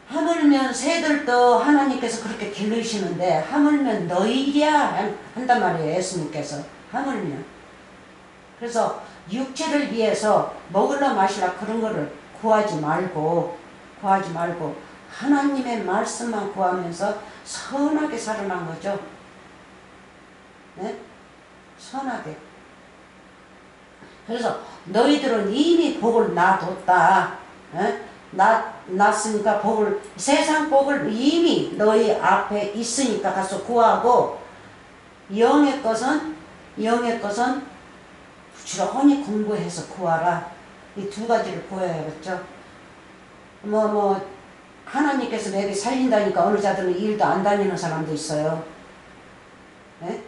하물면 새들도 하나님께서 그렇게 기르시는데 하물면 너희랴 한단 말이에요. 예수님께서. 하물면. 그래서 육체를 위해서 먹으려 마시라 그런 거를 구하지 말고 하나님의 말씀만 구하면서 선하게 살아난 거죠. 네? 선하게. 그래서 너희들은 이미 복을 놔뒀다. 네? 놨으니까 복을, 세상 복을 이미 너희 앞에 있으니까 가서 구하고, 영의 것은 부지런히 공부해서 구하라. 이 두 가지를 구해야겠죠. 하나님께서 내게 살린다니까 어느 자들은 일도 안 다니는 사람도 있어요. 네?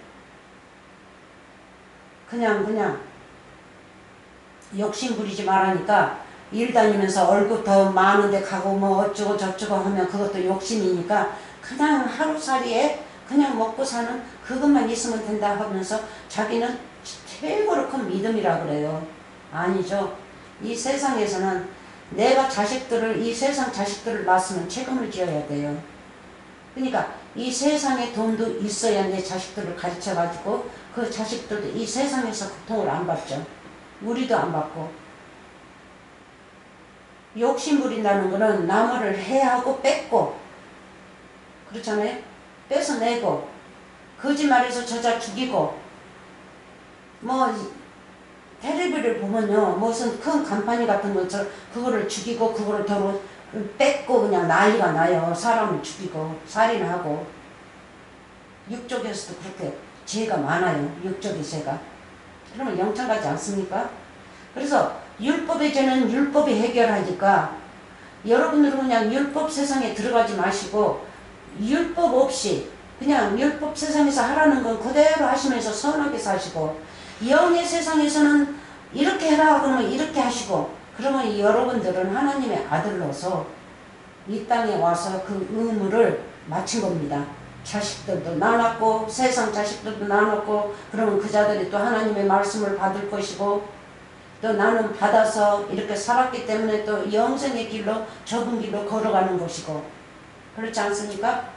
그냥 욕심 부리지 말라니까 일 다니면서 월급 더 많은데 가고 뭐 어쩌고 저쩌고 하면 그것도 욕심이니까 그냥 하루살이에 그냥 먹고 사는 그것만 있으면 된다 하면서 자기는 최고로 큰 믿음이라 그래요. 아니죠. 이 세상에서는 내가 이 세상 자식들을 낳았으면 책임을 지어야 돼요. 그러니까 이 세상에 돈도 있어야 내 자식들을 가르쳐가지고 그 자식들도 이 세상에서 고통을 안 받죠. 우리도 안 받고. 욕심 부린다는 거는 남을 해하고 뺏고, 그렇잖아요? 뺏어내고, 거짓말해서 저자 죽이고, 텔레비를 보면요, 무슨 큰 간판이 같은 것처럼 그거를 죽이고 그거를 더 뺏고 그냥 난리가 나요. 사람을 죽이고 살인하고. 육족에서도 그렇게 죄가 많아요. 육적의 죄가. 그러면 영창 가지 않습니까? 그래서 율법의 죄는 율법이 해결하니까 여러분들은 그냥 율법 세상에 들어가지 마시고 율법 없이 그냥 율법 세상에서 하라는 건 그대로 하시면서 선하게 사시고 영의 세상에서는 이렇게 해라 그러면 이렇게 하시고 그러면 여러분들은 하나님의 아들로서 이 땅에 와서 그 의무를 마친 겁니다. 자식들도 낳았고 세상 자식들도 낳았고 그러면 그 자들이 또 하나님의 말씀을 받을 것이고 또 나는 받아서 이렇게 살았기 때문에 또 영생의 길로 좁은 길로 걸어가는 것이고 그렇지 않습니까?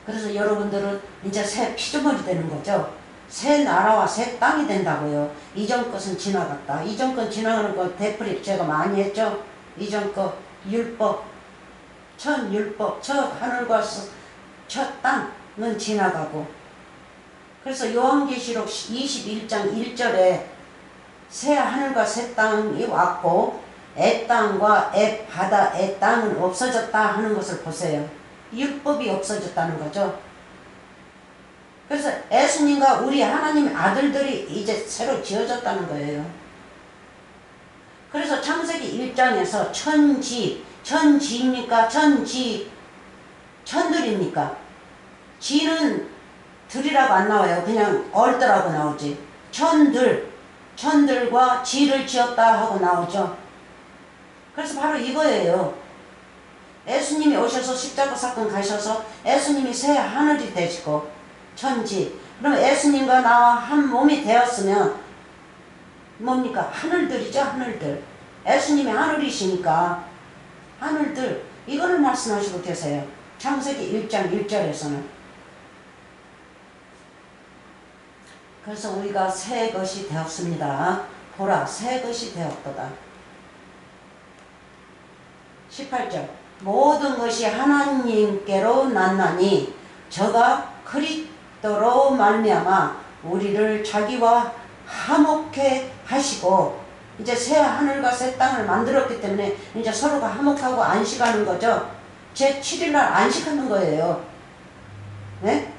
그래서 여러분들은 이제 새 피조물이 되는 거죠. 새 나라와 새 땅이 된다고요. 이전 것은 지나갔다. 이전 것 지나가는 거 되풀이 제가 많이 했죠. 이전 것 율법 첫 율법 첫 하늘과 첫 땅은 지나가고 그래서 요한계시록 21장 1절에 새 하늘과 새 땅이 왔고 애 땅과 애 바다 애 땅은 없어졌다 하는 것을 보세요. 율법이 없어졌다는 거죠. 그래서 예수님과 우리 하나님의 아들들이 이제 새로 지어졌다는 거예요. 그래서 창세기 1장에서 천지입니까? 천들입니까? 지는 들이라고 안 나와요. 그냥 얼더라고 나오지. 천들과 지를 지었다 하고 나오죠. 그래서 바로 이거예요. 예수님이 오셔서 십자가 사건 가셔서 예수님이 새 하늘이 되시고 천지. 그럼 예수님과 나와 한 몸이 되었으면 뭡니까? 하늘들이죠. 하늘들. 예수님이 하늘이시니까 하늘들. 이거를 말씀하시고 계세요. 창세기 1장 1절에서는. 그래서 우리가 새 것이 되었습니다. 보라 새 것이 되었도다. 18절 모든 것이 하나님께로 났나니 저가 그리스도로 말미암아 우리를 자기와 화목해 하시고 이제 새 하늘과 새 땅을 만들었기 때문에 이제 서로가 화목하고 안식하는 거죠. 제 7일날 안식하는 거예요. 네?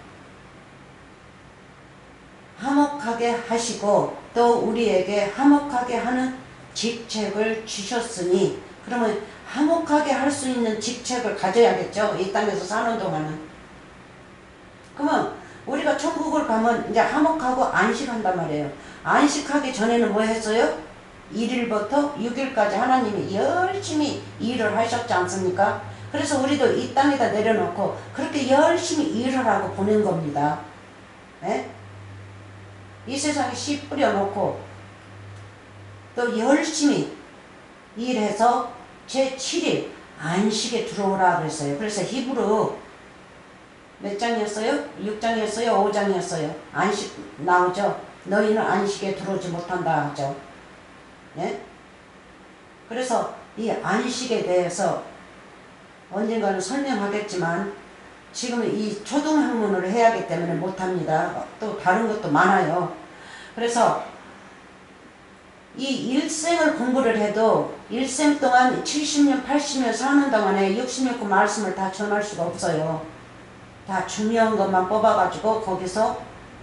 화목하게 하시고 또 우리에게 화목하게 하는 직책을 주셨으니 그러면 화목하게 할 수 있는 직책을 가져야겠죠. 이 땅에서 사는 동안은. 그러면 우리가 천국을 가면 이제 화목하고 안식한단 말이에요. 안식하기 전에는 뭐 했어요? 1일부터 6일까지 하나님이 열심히 일을 하셨지 않습니까? 그래서 우리도 이 땅에다 내려놓고 그렇게 열심히 일을 하고 보낸 겁니다. 네? 이 세상에 씨 뿌려놓고 또 열심히 일해서 제7일 안식에 들어오라 그랬어요. 그래서 히브리 몇 장이었어요? 6장이었어요? 5장이었어요? 안식 나오죠? 너희는 안식에 들어오지 못한다 하죠. 네? 그래서 이 안식에 대해서 언젠가는 설명하겠지만 지금 이 초등학문을 해야 하기 때문에 못합니다. 또 다른 것도 많아요. 그래서 이 일생을 공부를 해도 일생 동안 70년 80년 사는 동안에 66구 말씀을 다 전할 수가 없어요. 다 중요한 것만 뽑아가지고 거기서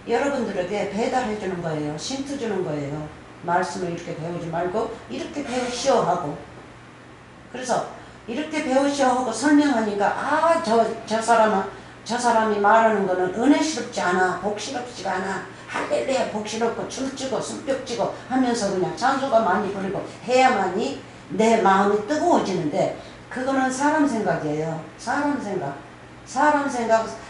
여러분들에게 배달해 주는 거예요. 힌트 주는 거예요. 말씀을 이렇게 배우지 말고 이렇게 배우시오 하고. 그래서 이렇게 배우시오 하고 설명하니까 저 사람이 말하는 거는 은혜스럽지 않아. 복스럽지가 않아. 할렐루야 복스럽고 춤추고 숨벽지고 하면서 그냥 찬송가 많이 부르고 해야만이 내 마음이 뜨거워지는데 그거는 사람 생각이에요. 사람 생각.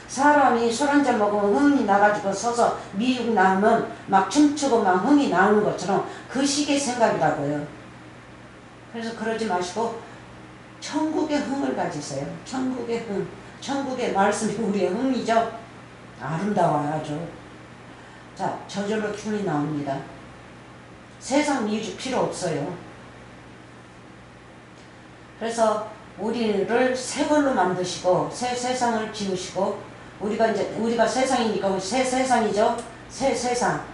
사람이 술 한잔 먹으면 흥이 나가지고 서서 미국 나오면 막 춤추고 막 흥이 나오는 것처럼 그 식의 생각이라고요. 그래서 그러지 마시고 천국의 흥을 가지세요. 천국의 흥. 천국의 말씀이 우리의 흥이죠. 아름다워요 아주. 자 저절로 춤이 나옵니다. 세상 뮤직 필요 없어요. 그래서 우리를 새 걸로 만드시고 새 세상을 지으시고 우리가 세상이니까 새 세상이죠. 새 세상.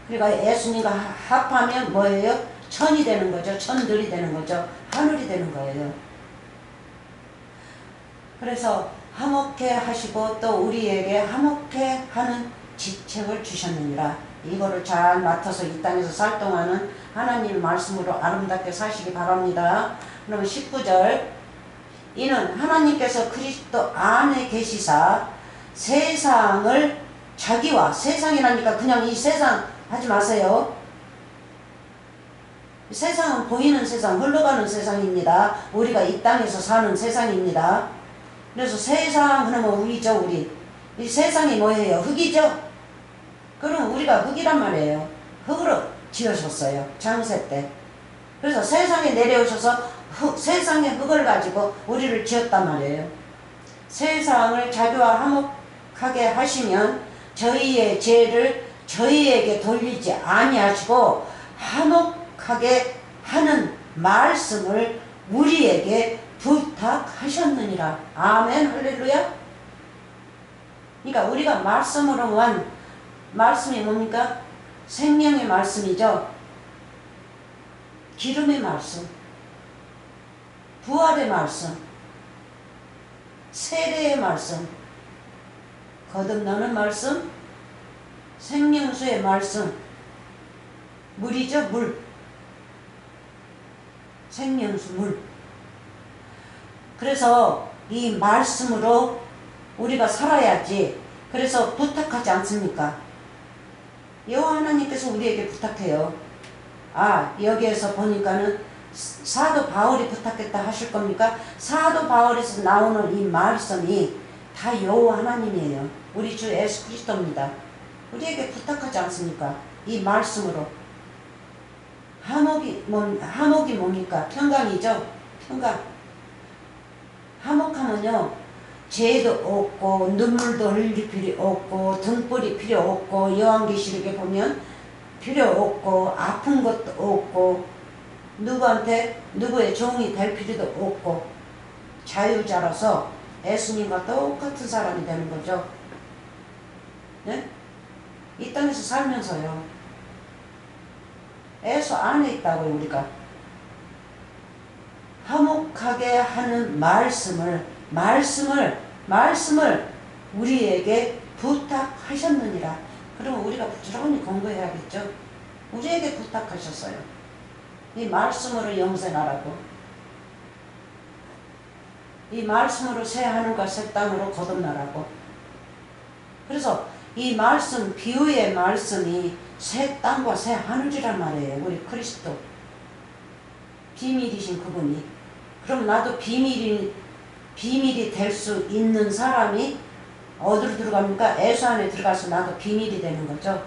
그러니까 예수님과 합하면 뭐예요? 천이 되는 거죠. 천들이 되는 거죠. 하늘이 되는 거예요. 그래서 화목해 하시고 또 우리에게 화목해 하는 지책을 주셨느니라. 이거를 잘 맡아서 이 땅에서 살 동안은 하나님 말씀으로 아름답게 사시기 바랍니다. 그러면 19절, 이는 하나님께서 그리스도 안에 계시사 세상을 자기와, 세상이라니까 그냥 이 세상 하지 마세요. 세상은 보이는 세상, 흘러가는 세상입니다. 우리가 이 땅에서 사는 세상입니다. 그래서 세상 그러면 우리죠. 우리 이 세상이 뭐예요? 흙이죠. 그럼 우리가 흙이란 말이에요. 흙으로 지으셨어요. 창세 때. 그래서 세상에 내려오셔서 세상의 흙을 가지고 우리를 지었단 말이에요. 세상을 자기와 화목하게 하시면 저희의 죄를 저희에게 돌리지 아니하시고 화목하게 하는 말씀을 우리에게 부탁하셨느니라. 아멘 할렐루야. 그러니까 우리가 말씀으로만, 말씀이 뭡니까? 생명의 말씀이죠. 기름의 말씀, 부활의 말씀, 세례의 말씀, 거듭나는 말씀, 생명수의 말씀, 물이죠. 물, 생명수 물. 그래서 이 말씀으로 우리가 살아야지. 그래서 부탁하지 않습니까? 여호와 하나님께서 우리에게 부탁해요. 아, 여기에서 보니까는 사도 바울이 부탁했다 하실 겁니까? 사도 바울에서 나오는 이 말씀이 다 여호와 하나님이에요. 우리 주 예수 그리스도입니다. 우리에게 부탁하지 않습니까? 이 말씀으로. 화목이 뭡니까? 평강이죠. 평강. 화목하면요, 죄도 없고 눈물도 흘릴 필요 없고 등불이 필요 없고 요한계시록에 보면 필요 없고 아픈 것도 없고 누구한테 누구의 종이 될 필요도 없고 자유자라서 예수님과 똑같은 사람이 되는 거죠. 네? 이 땅에서 살면서요. 예수 안에 있다고요. 우리가 화목하게 하는 말씀을 우리에게 부탁하셨느니라. 그러면 우리가 부지런히 공부해야겠죠. 우리에게 부탁하셨어요. 이 말씀으로 영생하라고. 이 말씀으로 새 하늘과 새 땅으로 거듭나라고. 그래서 이 말씀, 비유의 말씀이 새 땅과 새 하늘이란 말이에요. 우리 그리스도 비밀이신 그분이. 그럼 나도 비밀이 될 수 있는 사람이 어디로 들어갑니까? 예수 안에 들어가서 나도 비밀이 되는 거죠.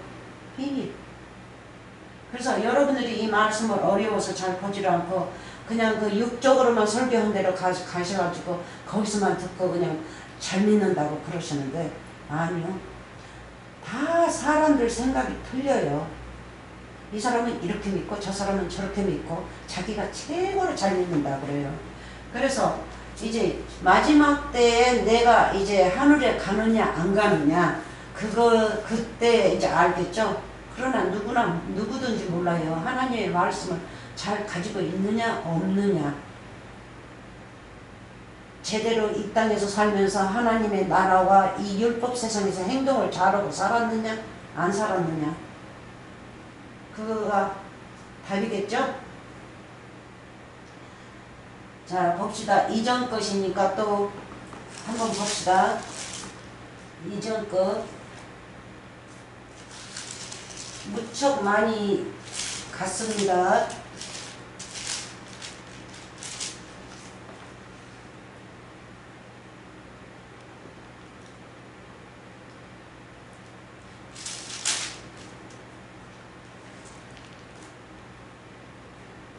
비밀. 그래서 여러분들이 이 말씀을 어려워서 잘 보지를 않고 그냥 그 육적으로만 설교한 대로 가셔가지고 거기서만 듣고 그냥 잘 믿는다고 그러시는데, 아니요. 다 사람들 생각이 틀려요. 이 사람은 이렇게 믿고 저 사람은 저렇게 믿고 자기가 최고로 잘 믿는다 그래요. 그래서 이제 마지막 때에 내가 이제 하늘에 가느냐 안 가느냐 그때 이제 알겠죠. 그러나 누구든지 몰라요. 하나님의 말씀을 잘 가지고 있느냐 없느냐, 제대로 이 땅에서 살면서 하나님의 나라와 이 율법 세상에서 행동을 잘하고 살았느냐 안 살았느냐, 그거가 답이겠죠. 자, 봅시다. 이전 것이니까 또 한번 봅시다. 이전 것 무척 많이 갔습니다.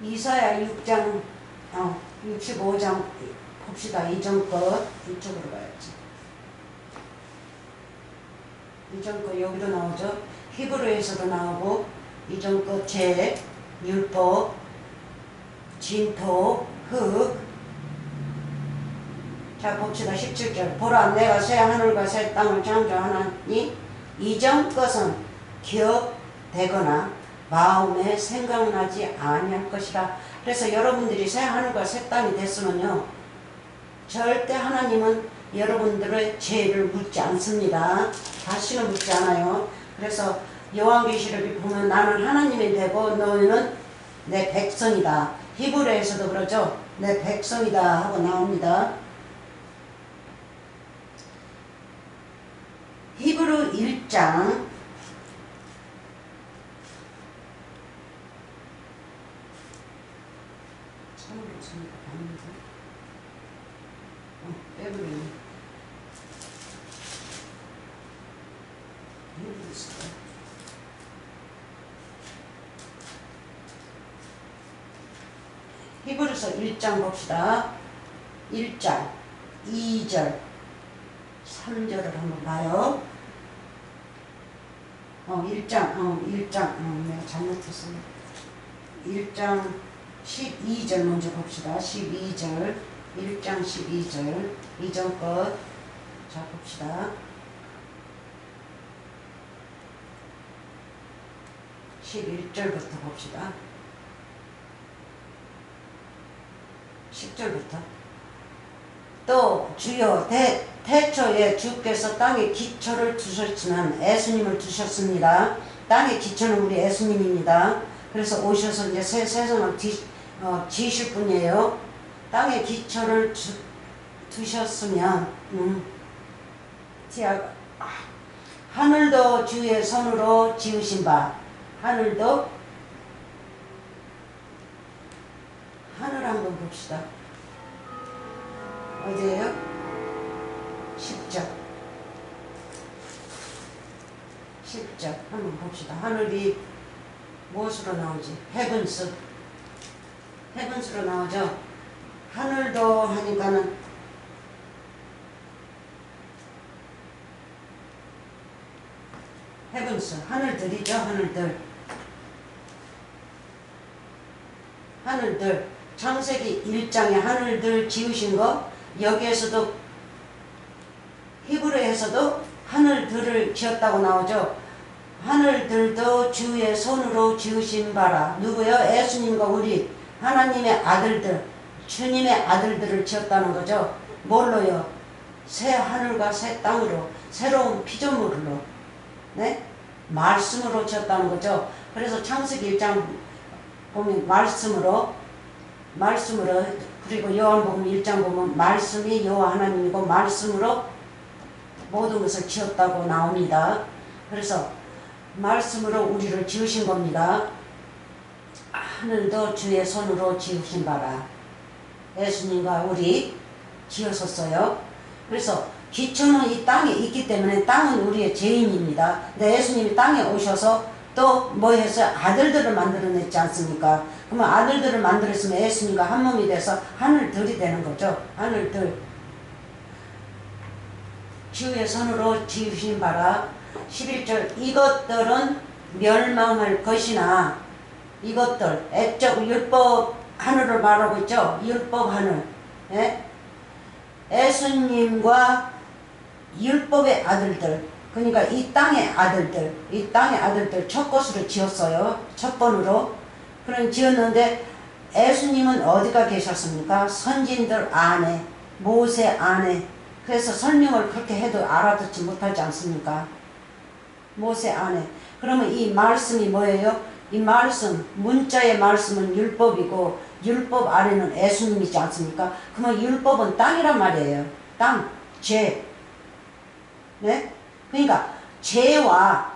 이사야 6장 65장 봅시다. 이전 것 이쪽으로 가야지. 이전 것 여기도 나오죠. 히브리에서도 나오고 이전 것 제, 율법, 진토, 흙. 자 봅시다. 17절. 보라 내가 새 하늘과 새 땅을 창조하나니 이전 것은 기억되거나 마음에 생각나지 아니할 것이라. 그래서 여러분들이 새 하늘과 새 땅이 됐으면요, 절대 하나님은 여러분들의 죄를 묻지 않습니다. 다시는 묻지 않아요. 그래서 요한계시록에 보면 나는 하나님이 되고 너희는 내 백성이다. 히브리에서도 그러죠. 내 백성이다 하고 나옵니다. 히브리 1장 히브리서 1장 봅시다. 1장 2절 3절을 한번 봐요. 1장 내가 잘못했어. 1장 12절 먼저 봅시다. 12절 1장 12절 이전 것 자 봅시다. 11절부터 봅시다. 10절부터 또 주여 태초에 주께서 땅에 기초를 두셨지만 예수님을 두셨습니다. 땅의 기초는 우리 예수님입니다. 그래서 오셔서 이제 새 세상을 지으실 분이에요. 땅의 기초를 두셨으면 하늘도 주의 손으로 지으신 바 하늘도 하늘 한번 봅시다. 어디에요? 10절 10절 한번 봅시다. 하늘이 무엇으로 나오지? 헤븐스로 나오죠. 하늘도 하니까는 헤븐스 하늘들이죠. 하늘들 창세기 1장에 하늘들 지으신 거 여기에서도 히브리에서도 하늘들을 지었다고 나오죠. 하늘들도 주의 손으로 지으신 바라. 누구요? 예수님과 우리 하나님의 아들들 주님의 아들들을 지었다는 거죠. 뭘로요? 새 하늘과 새 땅으로 새로운 피조물로 네? 말씀으로 지었다는 거죠. 그래서 창세기 1장 보면 말씀으로 그리고 요한복음 1장 보면 말씀이 여호와 하나님이고 말씀으로 모든 것을 지었다고 나옵니다. 그래서 말씀으로 우리를 지으신 겁니다. 하늘도 주의 손으로 지으신 바라. 예수님과 우리 지으셨어요. 그래서 기초는 이 땅에 있기 때문에 땅은 우리의 죄인입니다. 근데 예수님이 땅에 오셔서 또 뭐 해서 아들들을 만들어냈지 않습니까? 그러면 아들들을 만들었으면 예수님과 한 몸이 돼서 하늘들이 되는 거죠. 하늘들. 주의 손으로 지으신 바라. 11절 이것들은 멸망할 것이나 이것들 애적 율법 하늘을 말하고 있죠. 율법 하늘. 예? 예수님과 율법의 아들들 그러니까 이 땅의 아들들 첫 것으로 지었어요. 첫 번으로. 그런 지었는데 예수님은 어디가 계셨습니까? 선진들 안에 모세 안에. 그래서 설명을 그렇게 해도 알아듣지 못하지 않습니까? 모세 안에. 그러면 이 말씀이 뭐예요? 이 말씀 문자의 말씀은 율법이고 율법 안에는 예수님이지 않습니까? 그러면 율법은 땅이란 말이에요. 땅, 죄. 네? 그러니까 죄와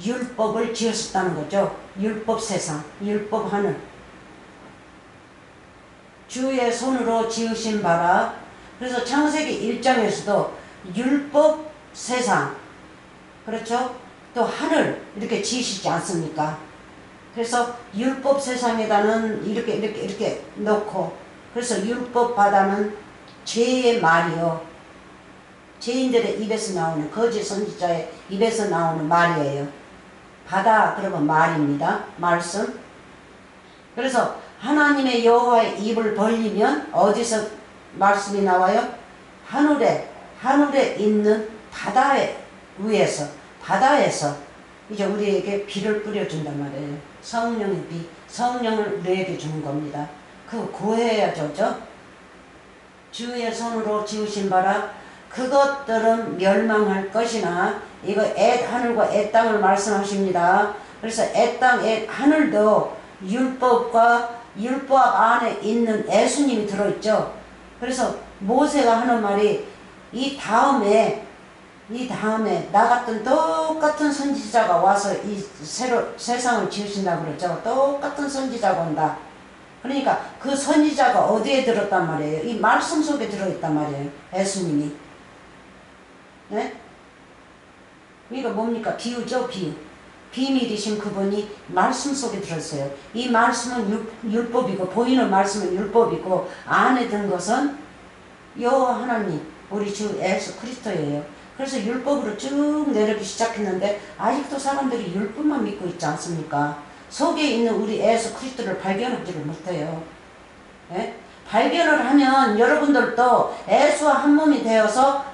율법을 지었었다는 거죠. 율법 세상, 율법 하늘. 주의 손으로 지으신 바라. 그래서 창세기 1장에서도 율법 세상, 그렇죠? 또 하늘 이렇게 지으시지 않습니까? 그래서 율법 세상에다는 이렇게 놓고 그래서 율법 바다는 죄의 말이요. 죄인들의 입에서 나오는 거짓 선지자의 입에서 나오는 말이에요. 바다 그러면 말입니다. 말씀. 그래서 하나님의 여호와의 입을 벌리면 어디서 말씀이 나와요? 하늘에 있는 바다의 위에서 바다에서 이제 우리에게 비를 뿌려준단 말이에요. 성령의 비, 성령을 우리에게 주는 겁니다. 그거 구해야죠. 주의 손으로 지으신 바라. 그것들은 멸망할 것이나 이거 애 하늘과 애 땅을 말씀하십니다. 그래서 애 땅, 애 하늘도 율법과 율법 안에 있는 예수님이 들어있죠. 그래서 모세가 하는 말이 이 다음에 나 같은 똑같은 선지자가 와서 이 세상을 지으신다고 그랬죠. 똑같은 선지자가 온다. 그러니까 그 선지자가 어디에 들었단 말이에요? 이 말씀 속에 들어있단 말이에요. 예수님이. 네? 이거 뭡니까? 비유죠, 비유. 비밀이신 그분이 말씀 속에 들었어요. 이 말씀은 율법이고, 보이는 말씀은 율법이고, 안에 든 것은 여호와 하나님, 우리 주 예수 그리스도예요. 그래서 율법으로 쭉 내려오기 시작했는데 아직도 사람들이 율법만 믿고 있지 않습니까? 속에 있는 우리 예수 그리스도를 발견하지를 못해요. 예? 발견을 하면 여러분들도 예수와 한 몸이 되어서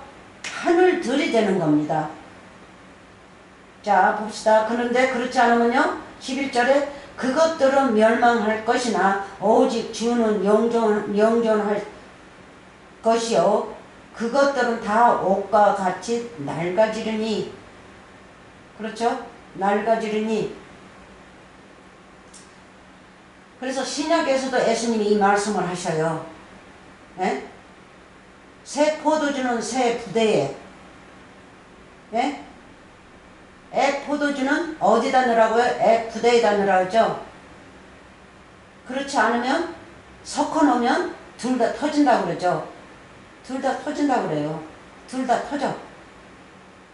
하늘 들이대는 겁니다. 자, 봅시다. 그런데 그렇지 않으면요. 11절에 그것들은 멸망할 것이나 오직 주는 영존할 것이요. 그것들은 다 옷과 같이 낡아지르니. 그렇죠? 낡아지르니. 그래서 신약에서도 예수님이 이 말씀을 하셔요. 예? 새 포도주는 새 부대에. 예? 애 포도주는 어디다 넣으라고요? 애 부대에다 넣으라고 하죠. 그렇지 않으면 섞어 놓으면 둘 다 터진다고 그러죠. 둘 다 터진다고 그래요. 둘 다 터져.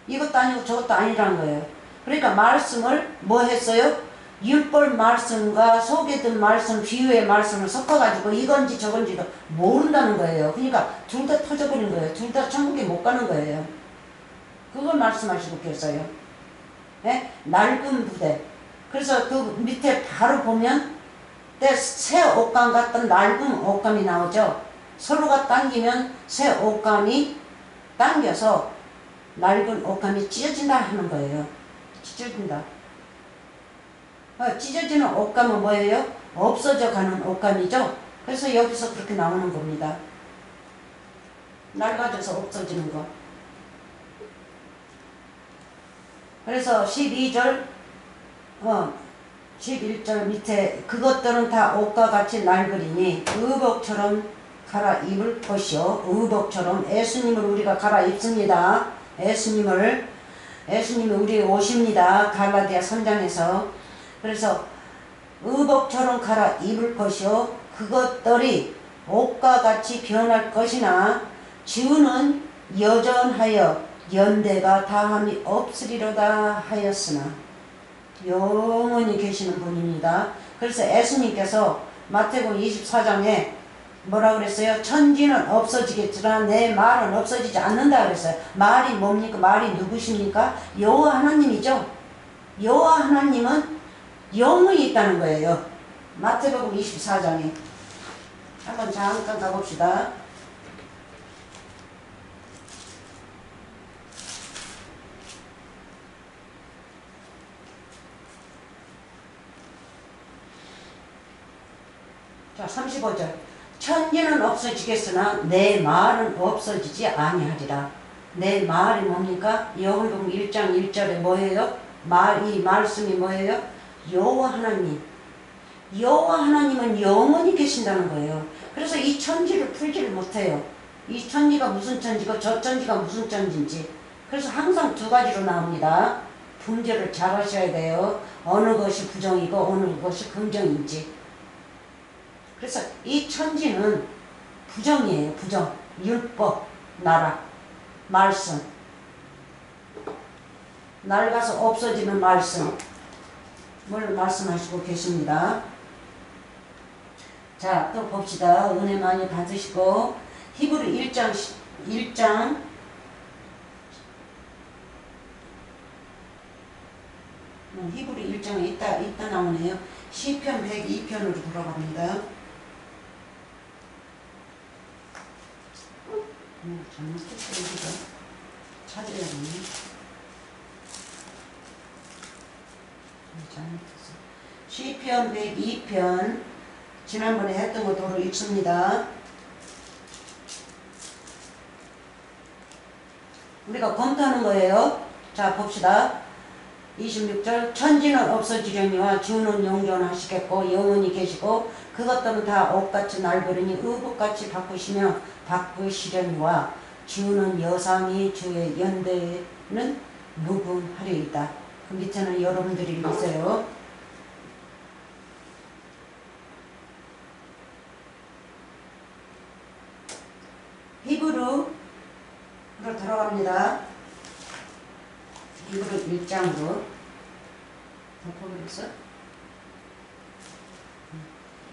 이것도 아니고 저것도 아니라는 거예요. 그러니까 말씀을 뭐 했어요? 율법 말씀과 속에 든 말씀, 비유의 말씀을 섞어가지고 이건지 저건지도 모른다는 거예요. 그러니까 둘 다 터져버린 거예요. 둘 다 천국에 못 가는 거예요. 그걸 말씀하시고 계세요. 네? 낡은 부대. 그래서 그 밑에 바로 보면 새 옷감 같은 낡은 옷감이 나오죠. 서로가 당기면 새 옷감이 당겨서 낡은 옷감이 찢어진다 하는 거예요. 찢어진다. 찢어지는 옷감은 뭐예요? 없어져 가는 옷감이죠. 그래서 여기서 그렇게 나오는 겁니다. 낡아져서 없어지는 거. 그래서 12절 11절 밑에 그것들은 다 옷과 같이 낡으리니 의복처럼 갈아입을 것이요. 의복처럼 예수님을 우리가 갈아입습니다. 예수님을 우리 오십니다. 갈라디아 3장에서. 그래서 의복처럼 갈아입을 것이요. 그것들이 옷과 같이 변할 것이나 주는 여전하여 연대가 다함이 없으리로다 하였으나. 영원히 계시는 분입니다. 그래서 예수님께서 마태복음 24장에 뭐라 그랬어요? 천지는 없어지겠지만 내 말은 없어지지 않는다 그랬어요. 말이 뭡니까? 말이 누구십니까? 여호와 하나님이죠. 여호와 하나님은 영원히 있다는 거예요. 마태복음 24장에 한번 잠깐 가봅시다. 자, 35절. 천지는 없어지겠으나 내 말은 없어지지 아니하리라. 내 말이 뭡니까? 요한복음 1장 1절에 뭐예요? 이 말씀이 뭐예요? 여호와 하나님. 여호와 하나님은 영원히 계신다는 거예요. 그래서 이 천지를 풀지를 못해요. 이 천지가 무슨 천지고 저 천지가 무슨 천지인지. 그래서 항상 두 가지로 나옵니다. 분별을 잘 하셔야 돼요. 어느 것이 부정이고 어느 것이 긍정인지. 그래서 이 천지는 부정이에요. 부정. 율법, 나라, 말씀. 낡아서 없어지는 말씀. 뭘 말씀하시고 계십니다. 자, 또 봅시다. 은혜 많이 받으시고 히브리 1장 히브리 1장에 이따 나오네요. 시편 102편으로 돌아갑니다. 잘못했어. 찾으려고요. 잘못했어. 시편 102편 지난번에 했던 거 도로 읽습니다. 우리가 검토하는 거예요. 자, 봅시다. 26절 천지는 없어지려니와 주는 영존하시겠고 영원히 계시고 그것들은 다 옷같이 날버리니 의복같이 바꾸시며 바꾸시려니와 주는 여상이 주의 연대는 무분하리이다. 그 밑에는 여러분들이 읽으세요. 히브리로 들어갑니다. 히브리 1장으로 덮어버렸어?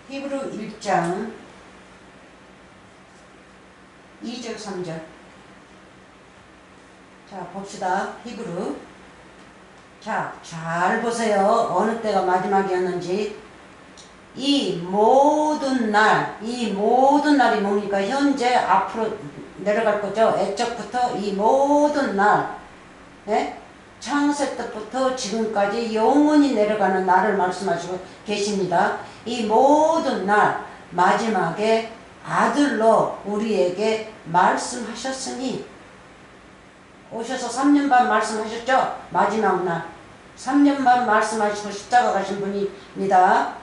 히브리 1장 2절 3절 자 봅시다. 히브리 자 잘 보세요. 어느 때가 마지막이었는지. 이 모든 날이 뭡니까? 현재 앞으로 내려갈 거죠. 애적부터 이 모든 날 예? 창세 때부터 지금까지 영원히 내려가는 날을 말씀하시고 계십니다. 이 모든 날 마지막에 아들로 우리에게 말씀하셨으니 오셔서 3년 반 말씀하셨죠? 마지막 날 3년 반 말씀하시고 십자가 가신 분입니다.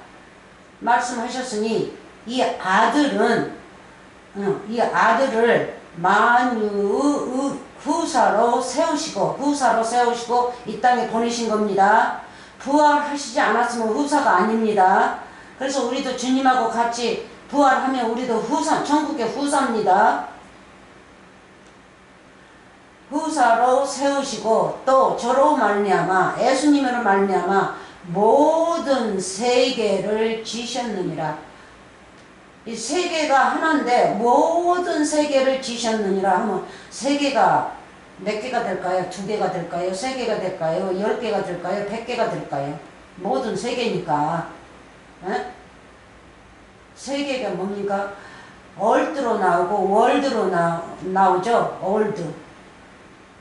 말씀하셨으니 이 아들을 만유의 후사로 세우시고 이 땅에 보내신 겁니다. 부활하시지 않았으면 후사가 아닙니다. 그래서 우리도 주님하고 같이 부활하면 우리도 천국의 후사입니다. 후사로 세우시고 또 저로 말미암아 예수님으로 말미암아 모든 세계를 지셨느니라. 이 세계가 하나인데 모든 세계를 지셨느니라 하면 세계가 몇 개가 될까요? 2개가 될까요? 3개가 될까요? 10개가 될까요? 100개가 될까요? 모든 세계니까. 에? 세계가 뭡니까? 얼드로 나오고 월드로 나오죠. 월드.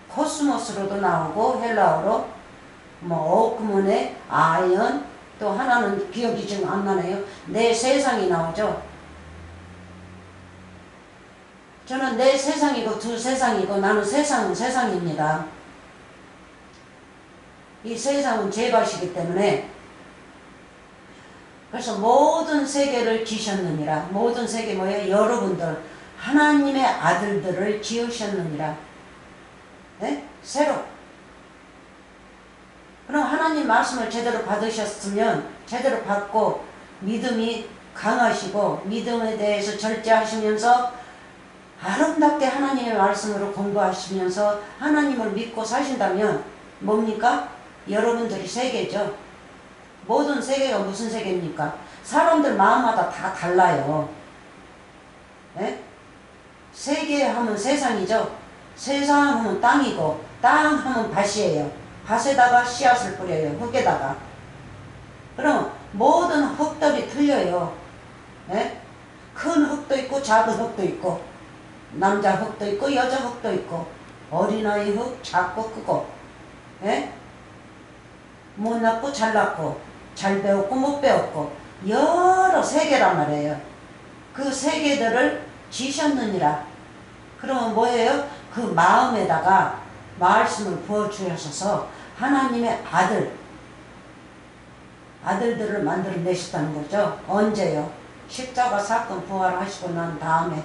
코스모스로도 나오고 헬라어로 오크문에 아이언 또 하나는 기억이 지금 안 나네요. 내 세상이 나오죠. 저는 내 세상이고 두 세상이고 나는 세상은 세상입니다. 이 세상은 제 것이기 때문에 그래서 모든 세계를 지셨느니라. 모든 세계 뭐예요? 여러분들 하나님의 아들들을 지으셨느니라. 네? 새로 그럼 하나님 말씀을 제대로 받으셨으면 제대로 받고 믿음이 강하시고 믿음에 대해서 절제하시면서 아름답게 하나님의 말씀으로 공부하시면서 하나님을 믿고 사신다면 뭡니까? 여러분들이 세계죠. 모든 세계가 무슨 세계입니까? 사람들 마음마다 다 달라요. 네? 세계 하면 세상이죠. 세상 하면 땅이고 땅 하면 밭이에요. 밭에다가 씨앗을 뿌려요. 흙에다가. 그럼 모든 흙들이 틀려요. 네? 큰 흙도 있고 작은 흙도 있고 남자 흙도 있고 여자 흙도 있고 어린아이 흙 작고 크고 네? 못났고 잘났고 잘 배웠고 못 배웠고 여러 세계란 말이에요. 그 세계들을 지셨느니라. 그러면 뭐예요? 그 마음에다가 말씀을 부어주셔서 하나님의 아들들을 만들어내셨다는 거죠. 언제요? 십자가 사건 부활하시고 난 다음에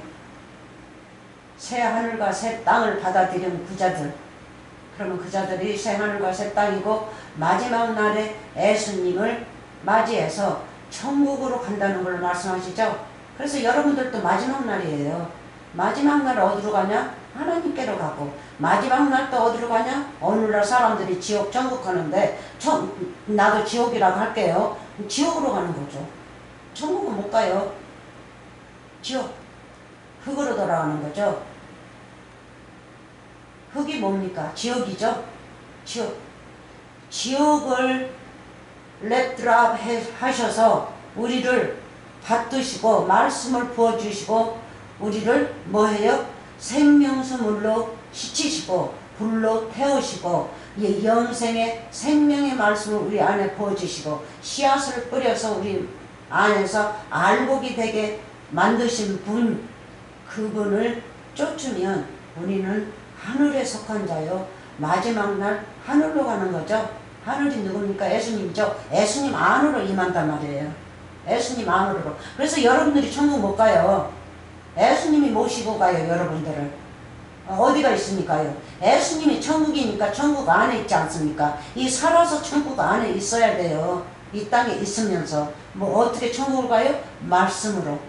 새 하늘과 새 땅을 받아들인 그자들. 그러면 그자들이 새 하늘과 새 땅이고 마지막 날에 예수님을 맞이해서 천국으로 간다는 걸 말씀하시죠. 그래서 여러분들도 마지막 날이에요. 마지막 날 어디로 가냐? 하나님께로 가고 마지막 날 또 어디로 가냐? 오늘날 사람들이 지옥 천국 가는데 나도 지옥이라고 할게요. 지옥으로 가는 거죠. 천국은 못 가요. 지옥 흙으로 돌아가는 거죠. 흙이 뭡니까? 지옥이죠. 지옥을 랩드랍 하셔서 우리를 받드시고 말씀을 부어주시고 우리를 뭐해요? 생명수물로 씻으시고 불로 태우시고 이 영생의 생명의 말씀을 우리 안에 부어주시고 씨앗을 뿌려서 우리 안에서 알곡이 되게 만드신 분, 그분을 쫓으면 우리는 하늘에 속한 자요. 마지막 날 하늘로 가는 거죠. 하늘이 누굽니까? 예수님이죠. 예수님 안으로 임한단 말이에요. 예수님 안으로. 그래서 여러분들이 천국 못 가요. 예수님이 모시고 가요, 여러분들을. 어디가 있습니까요? 예수님이 천국이니까 천국 안에 있지 않습니까? 이 살아서 천국 안에 있어야 돼요. 이 땅에 있으면서. 뭐 어떻게 천국을 가요? 말씀으로.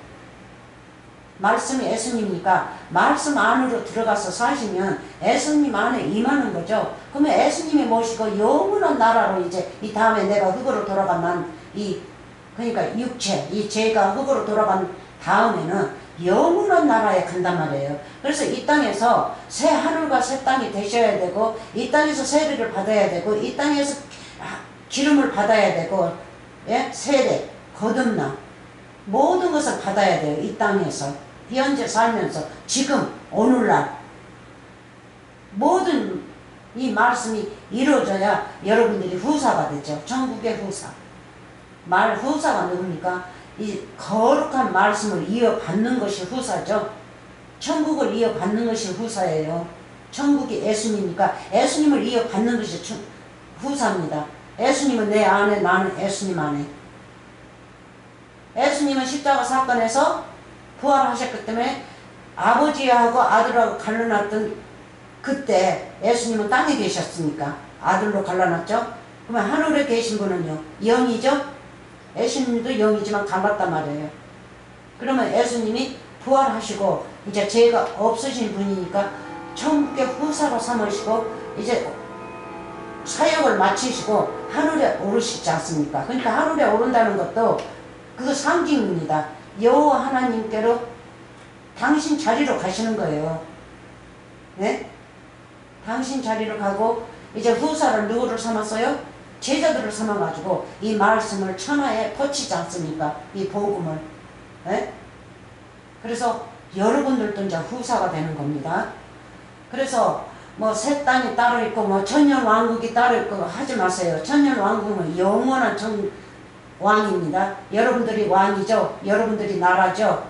말씀이 예수님이니까 말씀 안으로 들어가서 사시면 예수님 안에 임하는 거죠. 그러면 예수님이 모시고 영원한 나라로 이제 이 다음에 내가 흙으로 돌아간 그러니까 육체, 이 죄가 흙으로 돌아간 다음에는 영원한 나라에 간단 말이에요. 그래서 이 땅에서 새 하늘과 새 땅이 되셔야 되고, 이 땅에서 세례를 받아야 되고, 이 땅에서 기름을 받아야 되고, 예? 세례, 거듭남, 모든 것을 받아야 돼요. 이 땅에서. 현재 살면서, 지금, 오늘날. 모든 이 말씀이 이루어져야 여러분들이 후사가 되죠. 천국의 후사. 후사가 누굽니까? 이 거룩한 말씀을 이어받는 것이 후사죠. 천국을 이어받는 것이 후사예요. 천국이 예수님이니까 예수님을 이어받는 것이 후사입니다. 예수님은 내 안에, 나는 예수님 안에. 예수님은 십자가 사건에서 부활하셨기 때문에 아버지하고 아들하고 갈라놨던 그때 예수님은 땅에 계셨으니까 아들로 갈라놨죠. 그러면 하늘에 계신 분은요, 영이죠. 예수님도 영이지만 갈랐단 말이에요. 그러면 예수님이 부활하시고 이제 죄가 없으신 분이니까 천국의 후사로 삼으시고 이제 사역을 마치시고 하늘에 오르시지 않습니까? 그러니까 하늘에 오른다는 것도 그 상징입니다. 여호와 하나님께로 당신 자리로 가시는 거예요. 네? 당신 자리로 가고 이제 후사를 누구를 삼았어요? 제자들을 삼아가지고 이 말씀을 천하에 퍼치지 않습니까? 이 복음을. 네? 그래서 여러분들도 이제 후사가 되는 겁니다. 그래서 뭐 새 땅이 따로 있고 뭐 천년 왕국이 따로 있고 하지 마세요. 천년 왕국은 영원한 왕입니다. 여러분들이 왕이죠. 여러분들이 나라죠.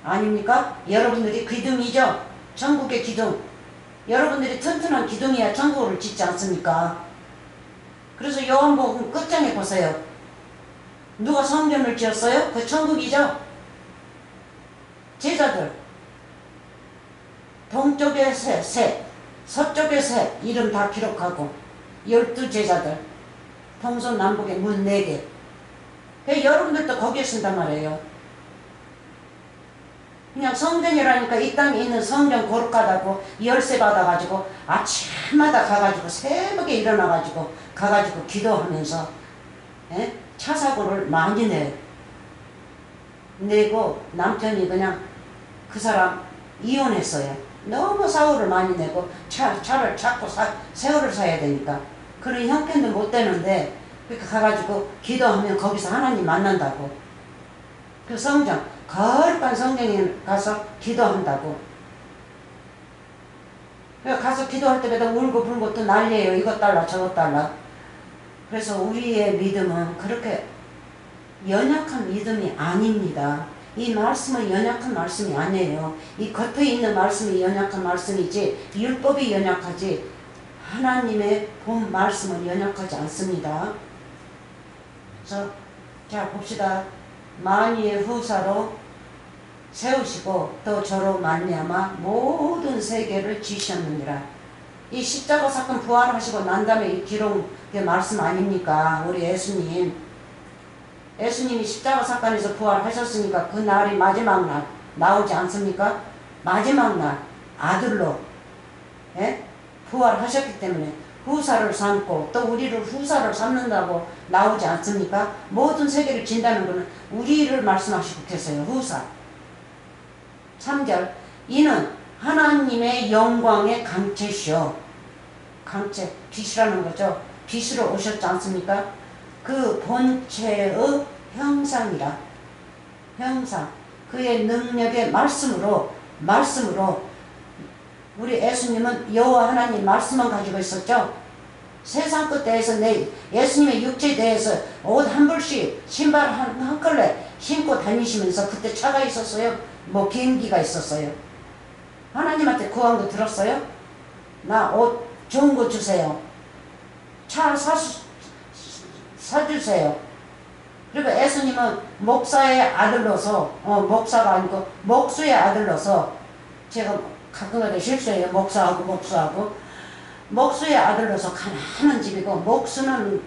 아닙니까? 여러분들이 기둥이죠. 천국의 기둥. 여러분들이 튼튼한 기둥이야 천국을 짓지 않습니까? 그래서 요한복음 끝장에 보세요. 누가 성전을 지었어요? 그 천국이죠. 제자들. 동쪽에 셋, 서쪽에 셋, 이름 다 기록하고 12제자들. 동서남북에 문 4개. 여러분들도 거기에 쓴단 말이에요. 그냥 성전이라니까 이 땅에 있는 성전 거룩하다고 열쇠 받아가지고 아침마다 가가지고 새벽에 일어나가지고 가가지고 기도하면서 차 사고를 많이 내고 남편이 그냥 그 사람 이혼했어요. 너무 사고를 많이 내고 차를 자꾸 새우를 사야 되니까 그런 형편도 못 되는데 그러니까 가가지고 기도하면 거기서 하나님 만난다고. 그 성전 거룩한 성경에 가서 기도한다고. 그래서 가서 기도할 때마다 울고 불고 또 난리예요. 이것 달라 저것 달라. 그래서 우리의 믿음은 그렇게 연약한 믿음이 아닙니다. 이 말씀은 연약한 말씀이 아니에요. 이 겉에 있는 말씀이 연약한 말씀이지 율법이 연약하지 하나님의 본 말씀은 연약하지 않습니다. 그래서 자 봅시다. 만유의 후사로 세우시고 또 저로 말미암아 모든 세계를 지셨느니라. 이 십자가 사건 부활하시고 난 다음에 이 기록의 말씀 아닙니까? 우리 예수님이 십자가 사건에서 부활하셨으니까 그 날이 마지막 날 나오지 않습니까? 마지막 날 아들로 부활하셨기 때문에 후사를 삼고 또 우리를 후사를 삼는다고 나오지 않습니까? 모든 세계를 진다는 것은 우리를 말씀하시고 계세요. 후사. 3절 이는 하나님의 영광의 강체시오. 강체, 빛이라는 거죠. 빛으로 오셨지 않습니까? 그 본체의 형상이라. 형상. 그의 능력의 말씀으로 우리 예수님은 여호와 하나님 말씀만 가지고 있었죠. 세상 끝에서 예수님의 육체에 대해서 옷 한 벌씩 신발 한 컬레 신고 다니시면서 그때 차가 있었어요? 뭐 비행기가 있었어요? 하나님한테 구한 거 들었어요? 나 옷 좋은 거 주세요. 차 사주세요. 그리고 예수님은 목사의 아들로서, 목사가 아니고 목수의 아들로서, 제가 가끔가다 실수해요. 목수하고 목수의 아들로서 가난한 집이고, 목수는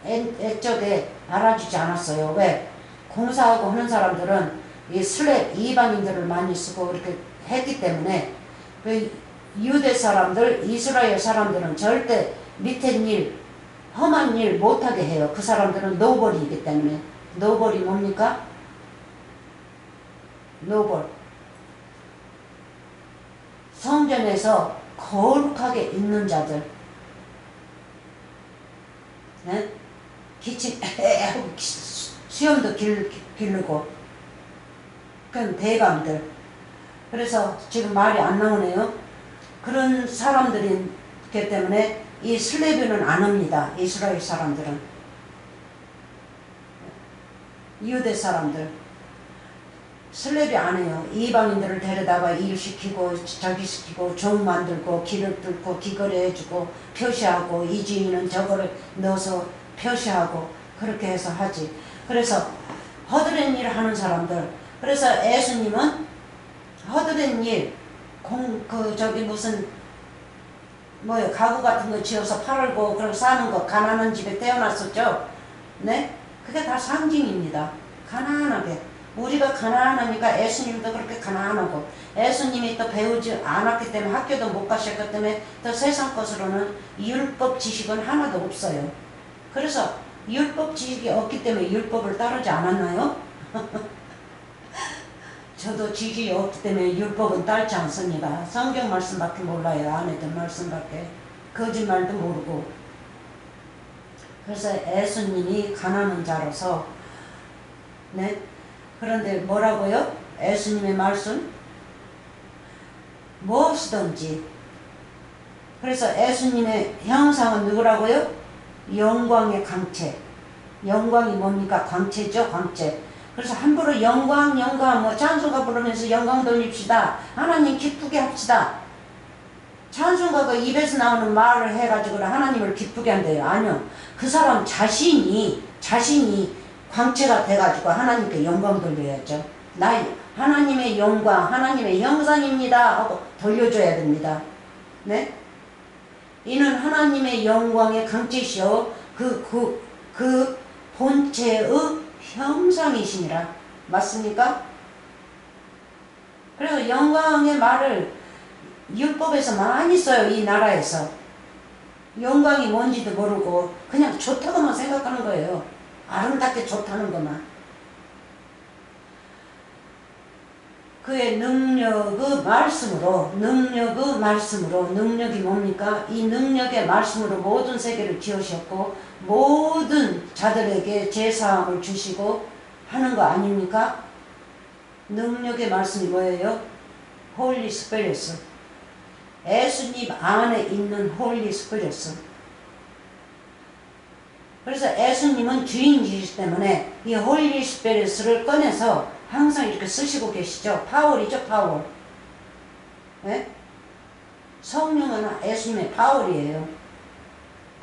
애쪽에 알아주지 않았어요. 왜? 공사하고 하는 사람들은 이 슬랩 이방인들을 많이 쓰고 이렇게 했기 때문에, 그 유대 사람들, 이스라엘 사람들은 절대 밑에 일, 험한 일 못하게 해요. 그 사람들은 노벌이기 때문에. 노벌이 뭡니까? 노벌. 성전에서 거룩하게 있는 자들. 네? 기침 하고 수염도 기르고, 그런 대감들. 그래서 지금 말이 안 나오네요. 그런 사람들이기 때문에 이 슬레비는 안 옵니다. 이스라엘 사람들은. 유대 사람들 슬레비 안 해요. 이방인들을 데려다가 일시키고 저기 시키고 종 만들고 길을 뚫고 귀걸이 해주고 표시하고, 이주인은 저거를 넣어서 표시하고, 그렇게 해서 하지. 그래서 허드렛 일 하는 사람들. 그래서 예수님은 허드렛 일, 무슨 가구 같은 거 지어서 팔고 그러고 사는 거, 가난한 집에 태어났었죠. 네? 그게 다 상징입니다. 가난하게. 우리가 가난하니까 예수님도 그렇게 가난하고, 예수님이 또 배우지 않았기 때문에, 학교도 못 가셨기 때문에 또 세상 것으로는 율법 지식은 하나도 없어요. 그래서 율법 지식이 없기 때문에 율법을 따르지 않았나요? 저도 지식이 없기 때문에 율법은 따르지 않습니다. 성경 말씀밖에 몰라요. 아내들 말씀밖에. 거짓말도 모르고. 그래서 예수님이 가난한 자로서, 네? 그런데 뭐라고요? 예수님의 말씀? 무엇이든지. 그래서 예수님의 형상은 누구라고요? 영광의 광채. 영광이 뭡니까? 광채죠, 광채. 그래서 함부로 영광 찬송가 부르면서 영광 돌립시다. 하나님 기쁘게 합시다. 찬송가가 입에서 나오는 말을 해가지고 하나님을 기쁘게 한대요. 아니요. 그 사람 자신이 광채가 돼가지고 하나님께 영광 돌려야죠. 나 하나님의 영광, 하나님의 형상입니다 하고 돌려줘야 됩니다. 네? 이는 하나님의 영광의 광채시요 그 본체의 형상이시니라. 맞습니까? 그래서 영광의 말을 율법에서 많이 써요. 이 나라에서. 영광이 뭔지도 모르고 그냥 좋다고만 생각하는 거예요. 아름답게 좋다는 것만. 그의 능력의 말씀으로, 능력이 뭡니까? 이 능력의 말씀으로 모든 세계를 지으셨고 모든 자들에게 제사함을 주시고 하는 거 아닙니까? 능력의 말씀이 뭐예요? 홀리 스피릿. 예수님 안에 있는 홀리 스피릿. 그래서 예수님은 주인이시기 때문에 이 홀리 스피릿을 꺼내서 항상 이렇게 쓰시고 계시죠. 파월이죠, 파월. 네? 성령은 예수님의 파월이에요.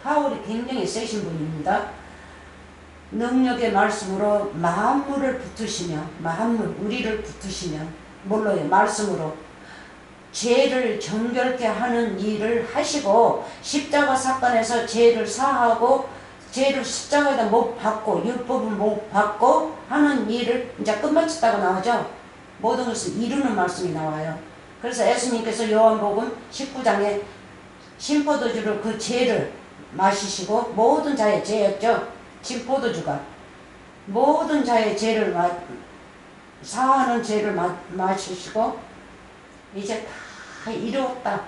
파월이 굉장히 세신 분입니다. 능력의 말씀으로 만물을 붙으시며, 우리를 붙으시며, 뭘로요? 말씀으로 죄를 정결케 하는 일을 하시고, 십자가 사건에서 죄를 사하고 죄를 십자가에다 못 받고 율법은 못 받고 하는 일을 이제 끝마쳤다고 나오죠. 모든 것을 이루는 말씀이 나와요. 그래서 예수님께서 요한복음 19장에 신포도주를 그 죄를 마시시고, 모든 자의 죄였죠. 신포도주가 모든 자의 죄를 사하는 죄를 마시시고, 이제 다 이루었다.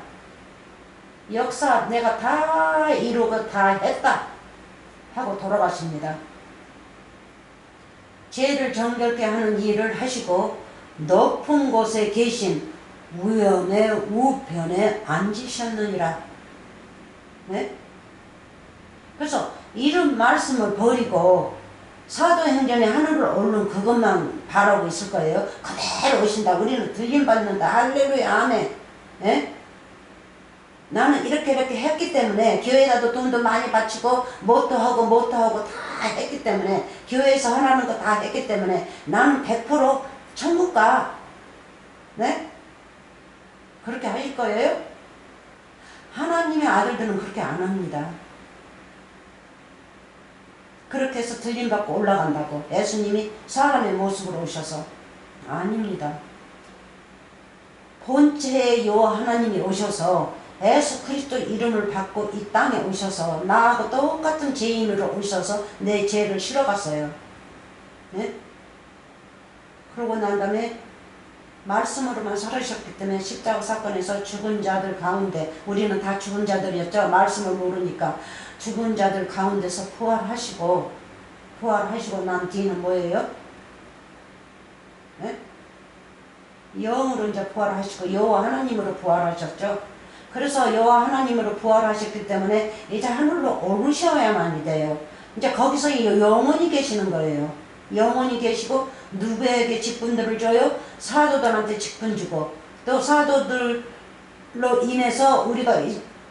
역사 내가 다 이루고 다 했다 하고 돌아가십니다. 죄를 정결케 하는 일을 하시고 높은 곳에 계신 우연의 우편에 앉으셨느니라. 네? 그래서 이런 말씀을 버리고 사도행전에 하늘을 오르는 그것만 바라고 있을 거예요. 그대로 오신다. 우리는 들림받는다. 할렐루야, 아멘. 네? 나는 이렇게 했기 때문에 교회에다도 돈도 많이 바치고 뭣도 하고 다 했기 때문에 교회에서 하라는 거 다 했기 때문에 나는 100% 천국 가. 네? 그렇게 하실 거예요? 하나님의 아들들은 그렇게 안 합니다. 그렇게 해서 들림받고 올라간다고. 예수님이 사람의 모습으로 오셔서. 아닙니다. 본체의 요 하나님이 오셔서 예수 그리스도 이름을 받고 이 땅에 오셔서 나하고 똑같은 죄인으로 오셔서 내 죄를 실어갔어요. 네? 그러고 난 다음에 말씀으로만 살으셨기 때문에 십자가 사건에서 죽은 자들 가운데, 우리는 다 죽은 자들이었죠. 말씀을 모르니까. 죽은 자들 가운데서 부활하시고 난 뒤는 뭐예요? 네? 영으로 이제 부활하시고 여호와 하나님으로 부활하셨죠. 그래서 여호와 하나님으로 부활하셨기 때문에 이제 하늘로 오르셔야만이 돼요. 이제 거기서 영원히 계시는 거예요. 영원히 계시고 누구에게 직분들을 줘요? 사도들한테 직분 주고, 또 사도들로 인해서 우리가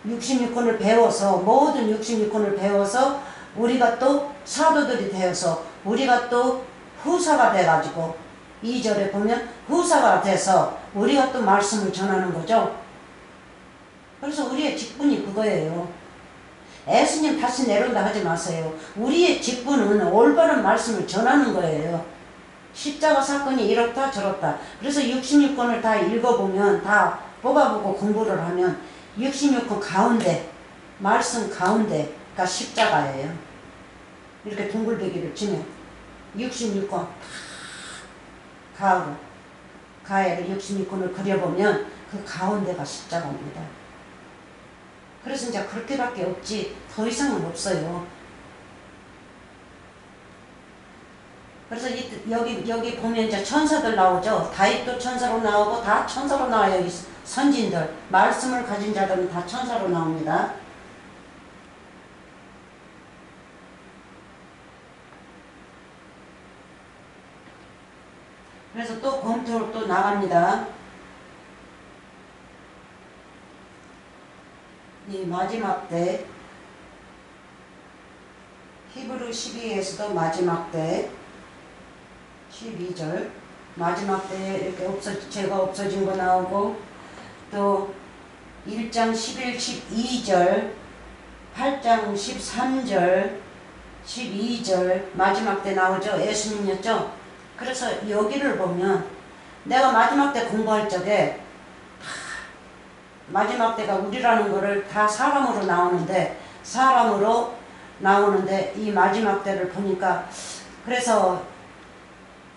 66권을 배워서, 모든 66권을 배워서 우리가 또 사도들이 되어서 우리가 또 후사가 돼가지고 2절에 보면 후사가 돼서 우리가 또 말씀을 전하는 거죠. 그래서 우리의 직분이 그거예요. 예수님 다시 내려온다 하지 마세요. 우리의 직분은 올바른 말씀을 전하는 거예요. 십자가 사건이 이렇다 저렇다. 그래서 66권을 다 읽어보면, 다 뽑아보고 공부를 하면 66권 가운데, 말씀 가운데가 십자가예요. 이렇게 동글베기를 치면 66권 가로 가해를 66권을 그려보면 그 가운데가 십자가입니다. 그래서 이제 그렇게밖에 없지 더 이상은 없어요. 그래서 여기 보면 이제 천사들 나오죠. 다윗도 천사로 나오고 다 천사로 나와요. 이 선진들, 말씀을 가진 자들은 다 천사로 나옵니다. 그래서 또 검토로 또 나갑니다. 이 마지막 때, 히브리 12에서도 마지막 때 12절 마지막 때 이렇게 죄가 없어진 거 나오고, 또 1장 11, 12절 8장 13절 12절 마지막 때 나오죠. 예수님이었죠. 그래서 여기를 보면 내가 마지막 때 공부할 적에 마지막 때가 우리라는 거를 다 사람으로 나오는데 이 마지막 때를 보니까, 그래서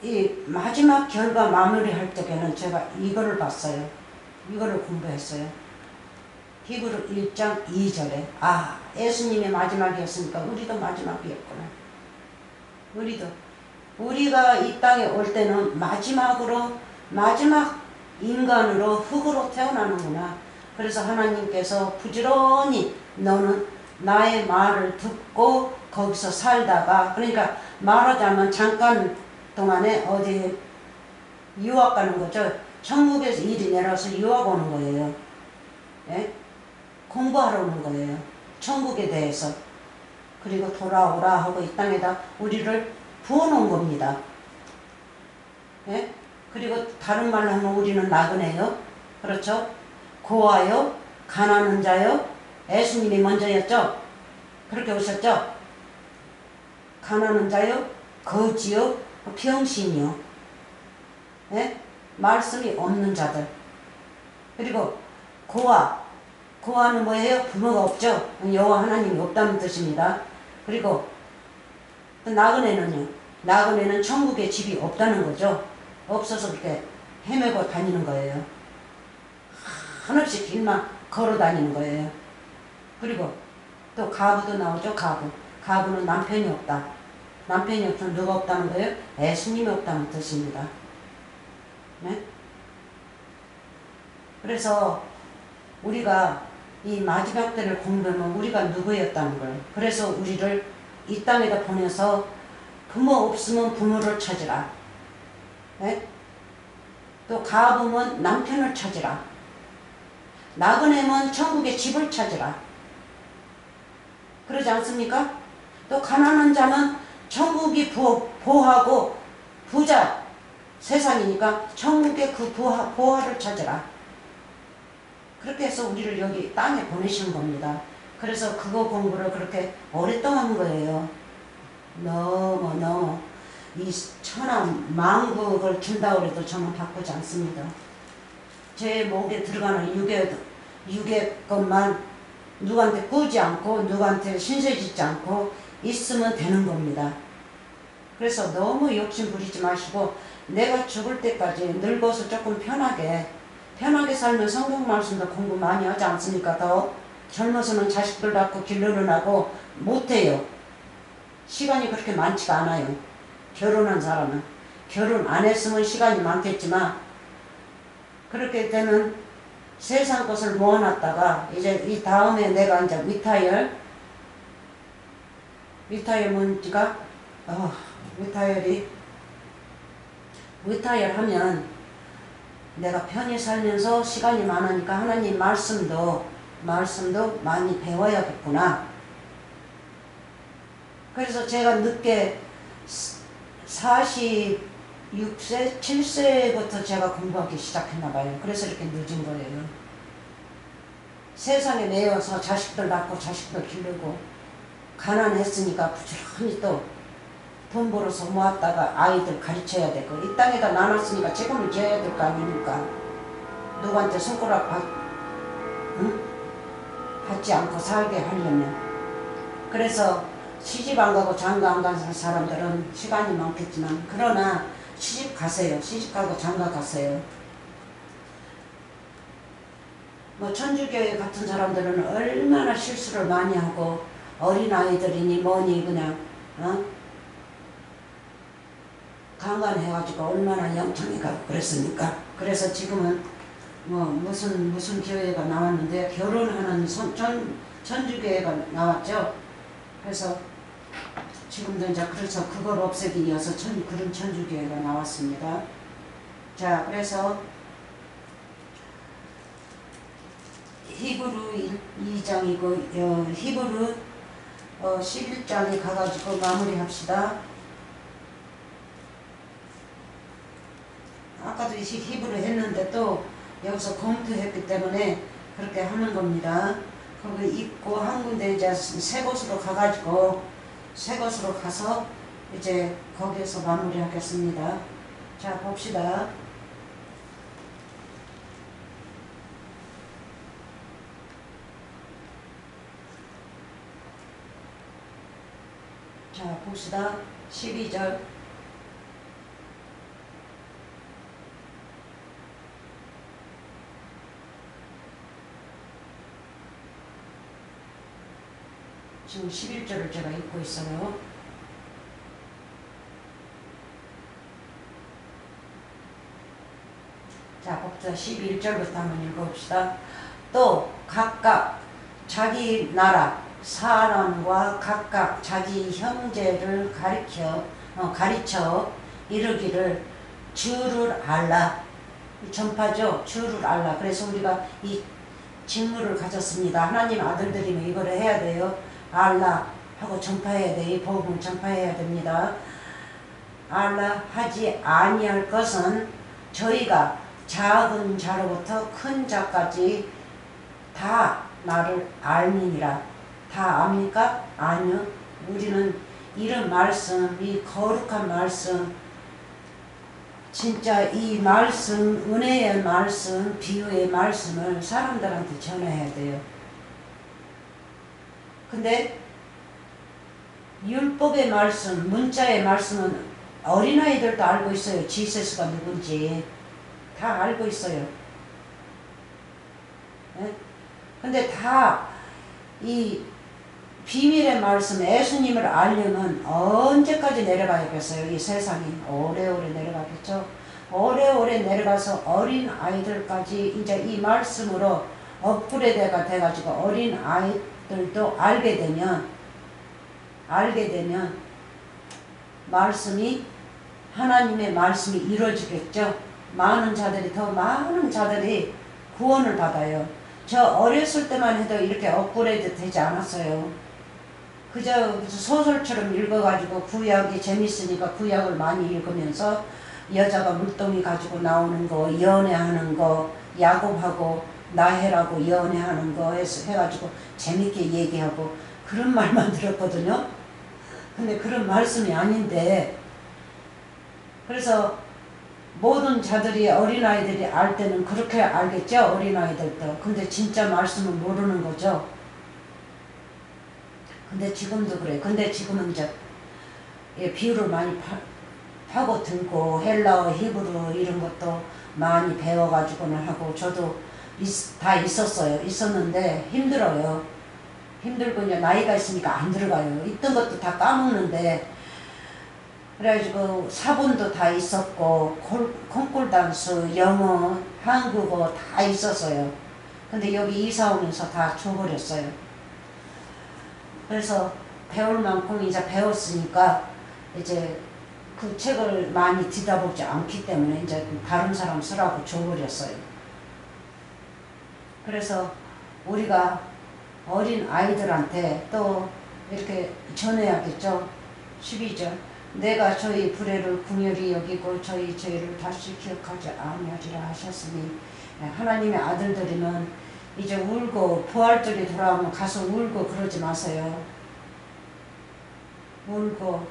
이 마지막 결과 마무리할 적에는 제가 이거를 봤어요. 이거를 공부했어요. 히브리 1장 2절에 예수님의 마지막이었으니까 우리도 마지막이었구나. 우리가 이 땅에 올 때는 마지막 인간으로 흙으로 태어나는구나. 그래서 하나님께서 부지런히 너는 나의 말을 듣고 거기서 살다가, 그러니까 말하자면 잠깐 동안에 어디 유학 가는 거죠. 천국에서 일이 내려서 유학 오는 거예요. 예? 공부하러 오는 거예요. 천국에 대해서. 그리고 돌아오라 하고 이 땅에다 우리를 부어놓은 겁니다. 예? 그리고 다른 말로 하면 우리는 나그네요. 그렇죠? 고아요, 가난한 자요. 예수님이 먼저였죠. 그렇게 오셨죠. 가난한 자요, 거지요, 병신이요. 예? 말씀이 없는 자들. 그리고 고아는 뭐예요? 부모가 없죠. 여호와 하나님이 없다는 뜻입니다. 그리고 또 나그네는요. 나그네는 천국에 집이 없다는 거죠. 없어서 그렇게 헤매고 다니는 거예요. 한없이 길만 걸어 다니는 거예요. 그리고 또 가부도 나오죠. 가부는 남편이 없다. 남편이 없으면 누가 없다는 거예요? 예수님이 없다는 뜻입니다. 네? 그래서 우리가 이 마지막 때를 공부하면 우리가 누구였다는 걸, 그래서 우리를 이 땅에다 보내서 부모 없으면 부모를 찾으라. 네? 또 가부면 남편을 찾으라. 나그네면 천국의 집을 찾으라. 그러지 않습니까? 또 가난한 자는 천국이 보하고 부자 세상이니까 천국의 그 보화를 찾으라. 그렇게 해서 우리를 여기 땅에 보내신 겁니다. 그래서 그거 공부를 그렇게 오랫동안 한 거예요. 너무 이 천한 만국을 준다고 해도 저는 바꾸지 않습니다. 제 목에 들어가는 육의 것만 누구한테 꾸지 않고 누구한테 신세짓지 않고 있으면 되는 겁니다. 그래서 너무 욕심 부리지 마시고 내가 죽을 때까지 늙어서 조금 편하게 살면 성경 말씀도 공부 많이 하지 않습니까? 더 젊어서는 자식들 낳고 길러내고 못해요. 시간이 그렇게 많지가 않아요. 결혼한 사람은. 결혼 안 했으면 시간이 많겠지만 그렇게 되면 세상 것을 모아놨다가 이제 이 다음에 내가 이제 리타이어먼트가 리타이어하면 내가 편히 살면서 시간이 많으니까 하나님 말씀도 많이 배워야겠구나. 그래서 제가 늦게 46세, 7세부터 제가 공부하기 시작했나봐요. 그래서 이렇게 늦은 거예요. 세상에 매여서 자식들 낳고 자식들 기르고 가난했으니까 부지런히 또 돈 벌어서 모았다가 아이들 가르쳐야 되고 이 땅에다 나눴으니까 책임을 져야 될 거 아닙니까? 누구한테 손가락 받지 않고 살게 하려면. 그래서 시집 안 가고 장가 안 간 사람들은 시간이 많겠지만 그러나 시집 가세요. 시집 가고 장가 가세요. 뭐 천주교회 같은 사람들은 얼마나 실수를 많이 하고 어린아이들이니 뭐니 그냥 강간해가지고 얼마나 영창에 가고 그랬습니까? 그래서 지금은 뭐 무슨 교회가 나왔는데 결혼하는 천주교회가 나왔죠. 그래서 지금도 이제 그래서 그걸 없애기 위해서 그런 천주교회가 나왔습니다. 자, 그래서 히브루 2장이고 히브루 11장에 가가지고 마무리합시다. 아까도 히브루 했는데 또 여기서 검토했기 때문에 그렇게 하는 겁니다. 거기 있고 한 군데 이제 새 곳으로 가가지고 새 곳으로 가서 이제 거기에서 마무리하겠습니다. 자, 봅시다. 자, 봅시다. 12절. 지금 11절을 제가 읽고 있어요. 자, 봅시다. 11절부터 한번 읽어봅시다. 또 각각 자기 나라 사람과 각각 자기 형제를 가르쳐 이르기를 주를 알라. 전파죠. 주를 알라. 그래서 우리가 이 직무를 가졌습니다. 하나님 아들들이면 이거를 해야 돼요. 알라 하고 전파해야 돼. 이 복음을 전파해야 됩니다. 알라 하지 아니할 것은 저희가 작은 자로부터 큰 자까지 다 나를 알미니라. 다 압니까? 아니요. 우리는 이런 말씀, 이 거룩한 말씀, 진짜 이 말씀, 은혜의 말씀, 비유의 말씀을 사람들한테 전해야 돼요. 근데 율법의 말씀, 문자의 말씀은 어린아이들도 알고 있어요. 지세스가 누군지 다 알고 있어요. 네? 근데 다 이 비밀의 말씀, 예수님을 알려면 언제까지 내려가야겠어요? 이 세상이 오래오래 내려가겠죠. 오래오래 내려가서 어린 아이들까지 이제 이 말씀으로 업그레이드가 돼가지고 어린 아이들도 알게 되면 말씀이 하나님의 말씀이 이루어지겠죠. 많은 자들이 구원을 받아요. 저 어렸을 때만 해도 이렇게 업그레이드 되지 않았어요. 그저 소설처럼 읽어가지고 구약이 재밌으니까 구약을 많이 읽으면서 여자가 물동이 가지고 나오는 거, 연애하는 거, 야곱하고 나헬하고 연애하는 거 해가지고 재밌게 얘기하고 그런 말만 들었거든요. 근데 그런 말씀이 아닌데, 그래서 모든 자들이 어린아이들이 알 때는 그렇게 알겠죠, 어린아이들도. 근데 진짜 말씀은 모르는 거죠. 근데 지금도 그래. 근데 지금은 이제 비유를 많이 파고들고 헬라어, 히브리 이런 것도 많이 배워가지고는 하고, 저도 다 있었는데 힘들어요. 힘들고 이제 나이가 있으니까 안 들어가요. 있던 것도 다 까먹는데, 그래가지고 사본도 다 있었고 콩쿨 단수, 영어, 한국어 다 있었어요. 근데 여기 이사 오면서 다 줘버렸어요. 그래서 배울 만큼 이제 배웠으니까 이제 그 책을 많이 뒤다보지 않기 때문에 이제 다른 사람 쓰라고 줘버렸어요. 그래서 우리가 어린 아이들한테 또 이렇게 전해야겠죠. 12절. 내가 저희 불의를 궁혈히 여기고 저희 죄를 다시 기억하지 아니하리라 하셨으니, 하나님의 아들들이면 이제 울고 부활절이 돌아오면 가서 울고 그러지 마세요. 울고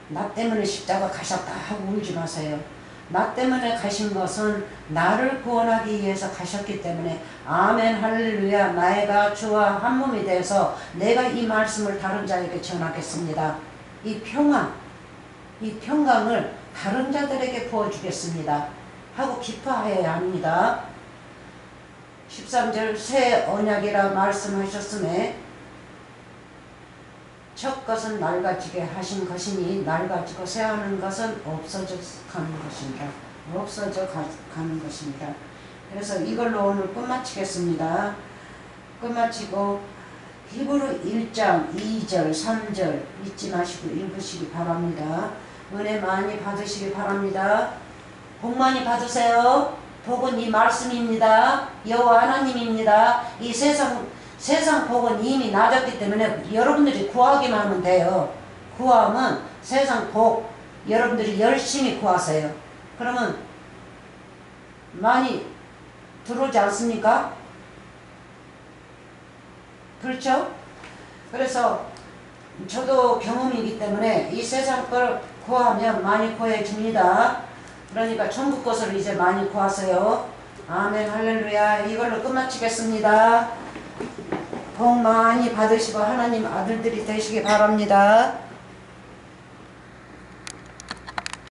나 때문에 십자가 가셨다 하고 울지 마세요. 나 때문에 가신 것은 나를 구원하기 위해서 가셨기 때문에, 아멘 할렐루야, 나이가 주와 한 몸이 돼서 내가 이 말씀을 다른 자에게 전하겠습니다. 이 평강을 다른 자들에게 부어주겠습니다 하고 기뻐하여야 합니다. 13절. 새 언약이라 말씀하셨음에 첫 것은 낡아지게 하신 것이니 낡아지고 새하는 것은 없어져 가는 것입니다. 없어져 가는 것입니다. 그래서 이걸로 오늘 끝마치겠습니다. 끝마치고 히브리 1장 2절 3절 잊지 마시고 읽으시기 바랍니다. 은혜 많이 받으시기 바랍니다. 복 많이 받으세요. 복은 이 말씀입니다. 여호와 하나님입니다. 이 세상 복은 이미 낮았기 때문에 여러분들이 구하기만 하면 돼요. 구하면 세상 복 여러분들이 열심히 구하세요. 그러면 많이 들어오지 않습니까? 그렇죠? 그래서 저도 경험이기 때문에 이 세상 걸 구하면 많이 구해줍니다. 그러니까 천국 것을 이제 많이 구하세요. 아멘 할렐루야. 이걸로 끝마치겠습니다. 복 많이 받으시고 하나님 아들들이 되시기 바랍니다.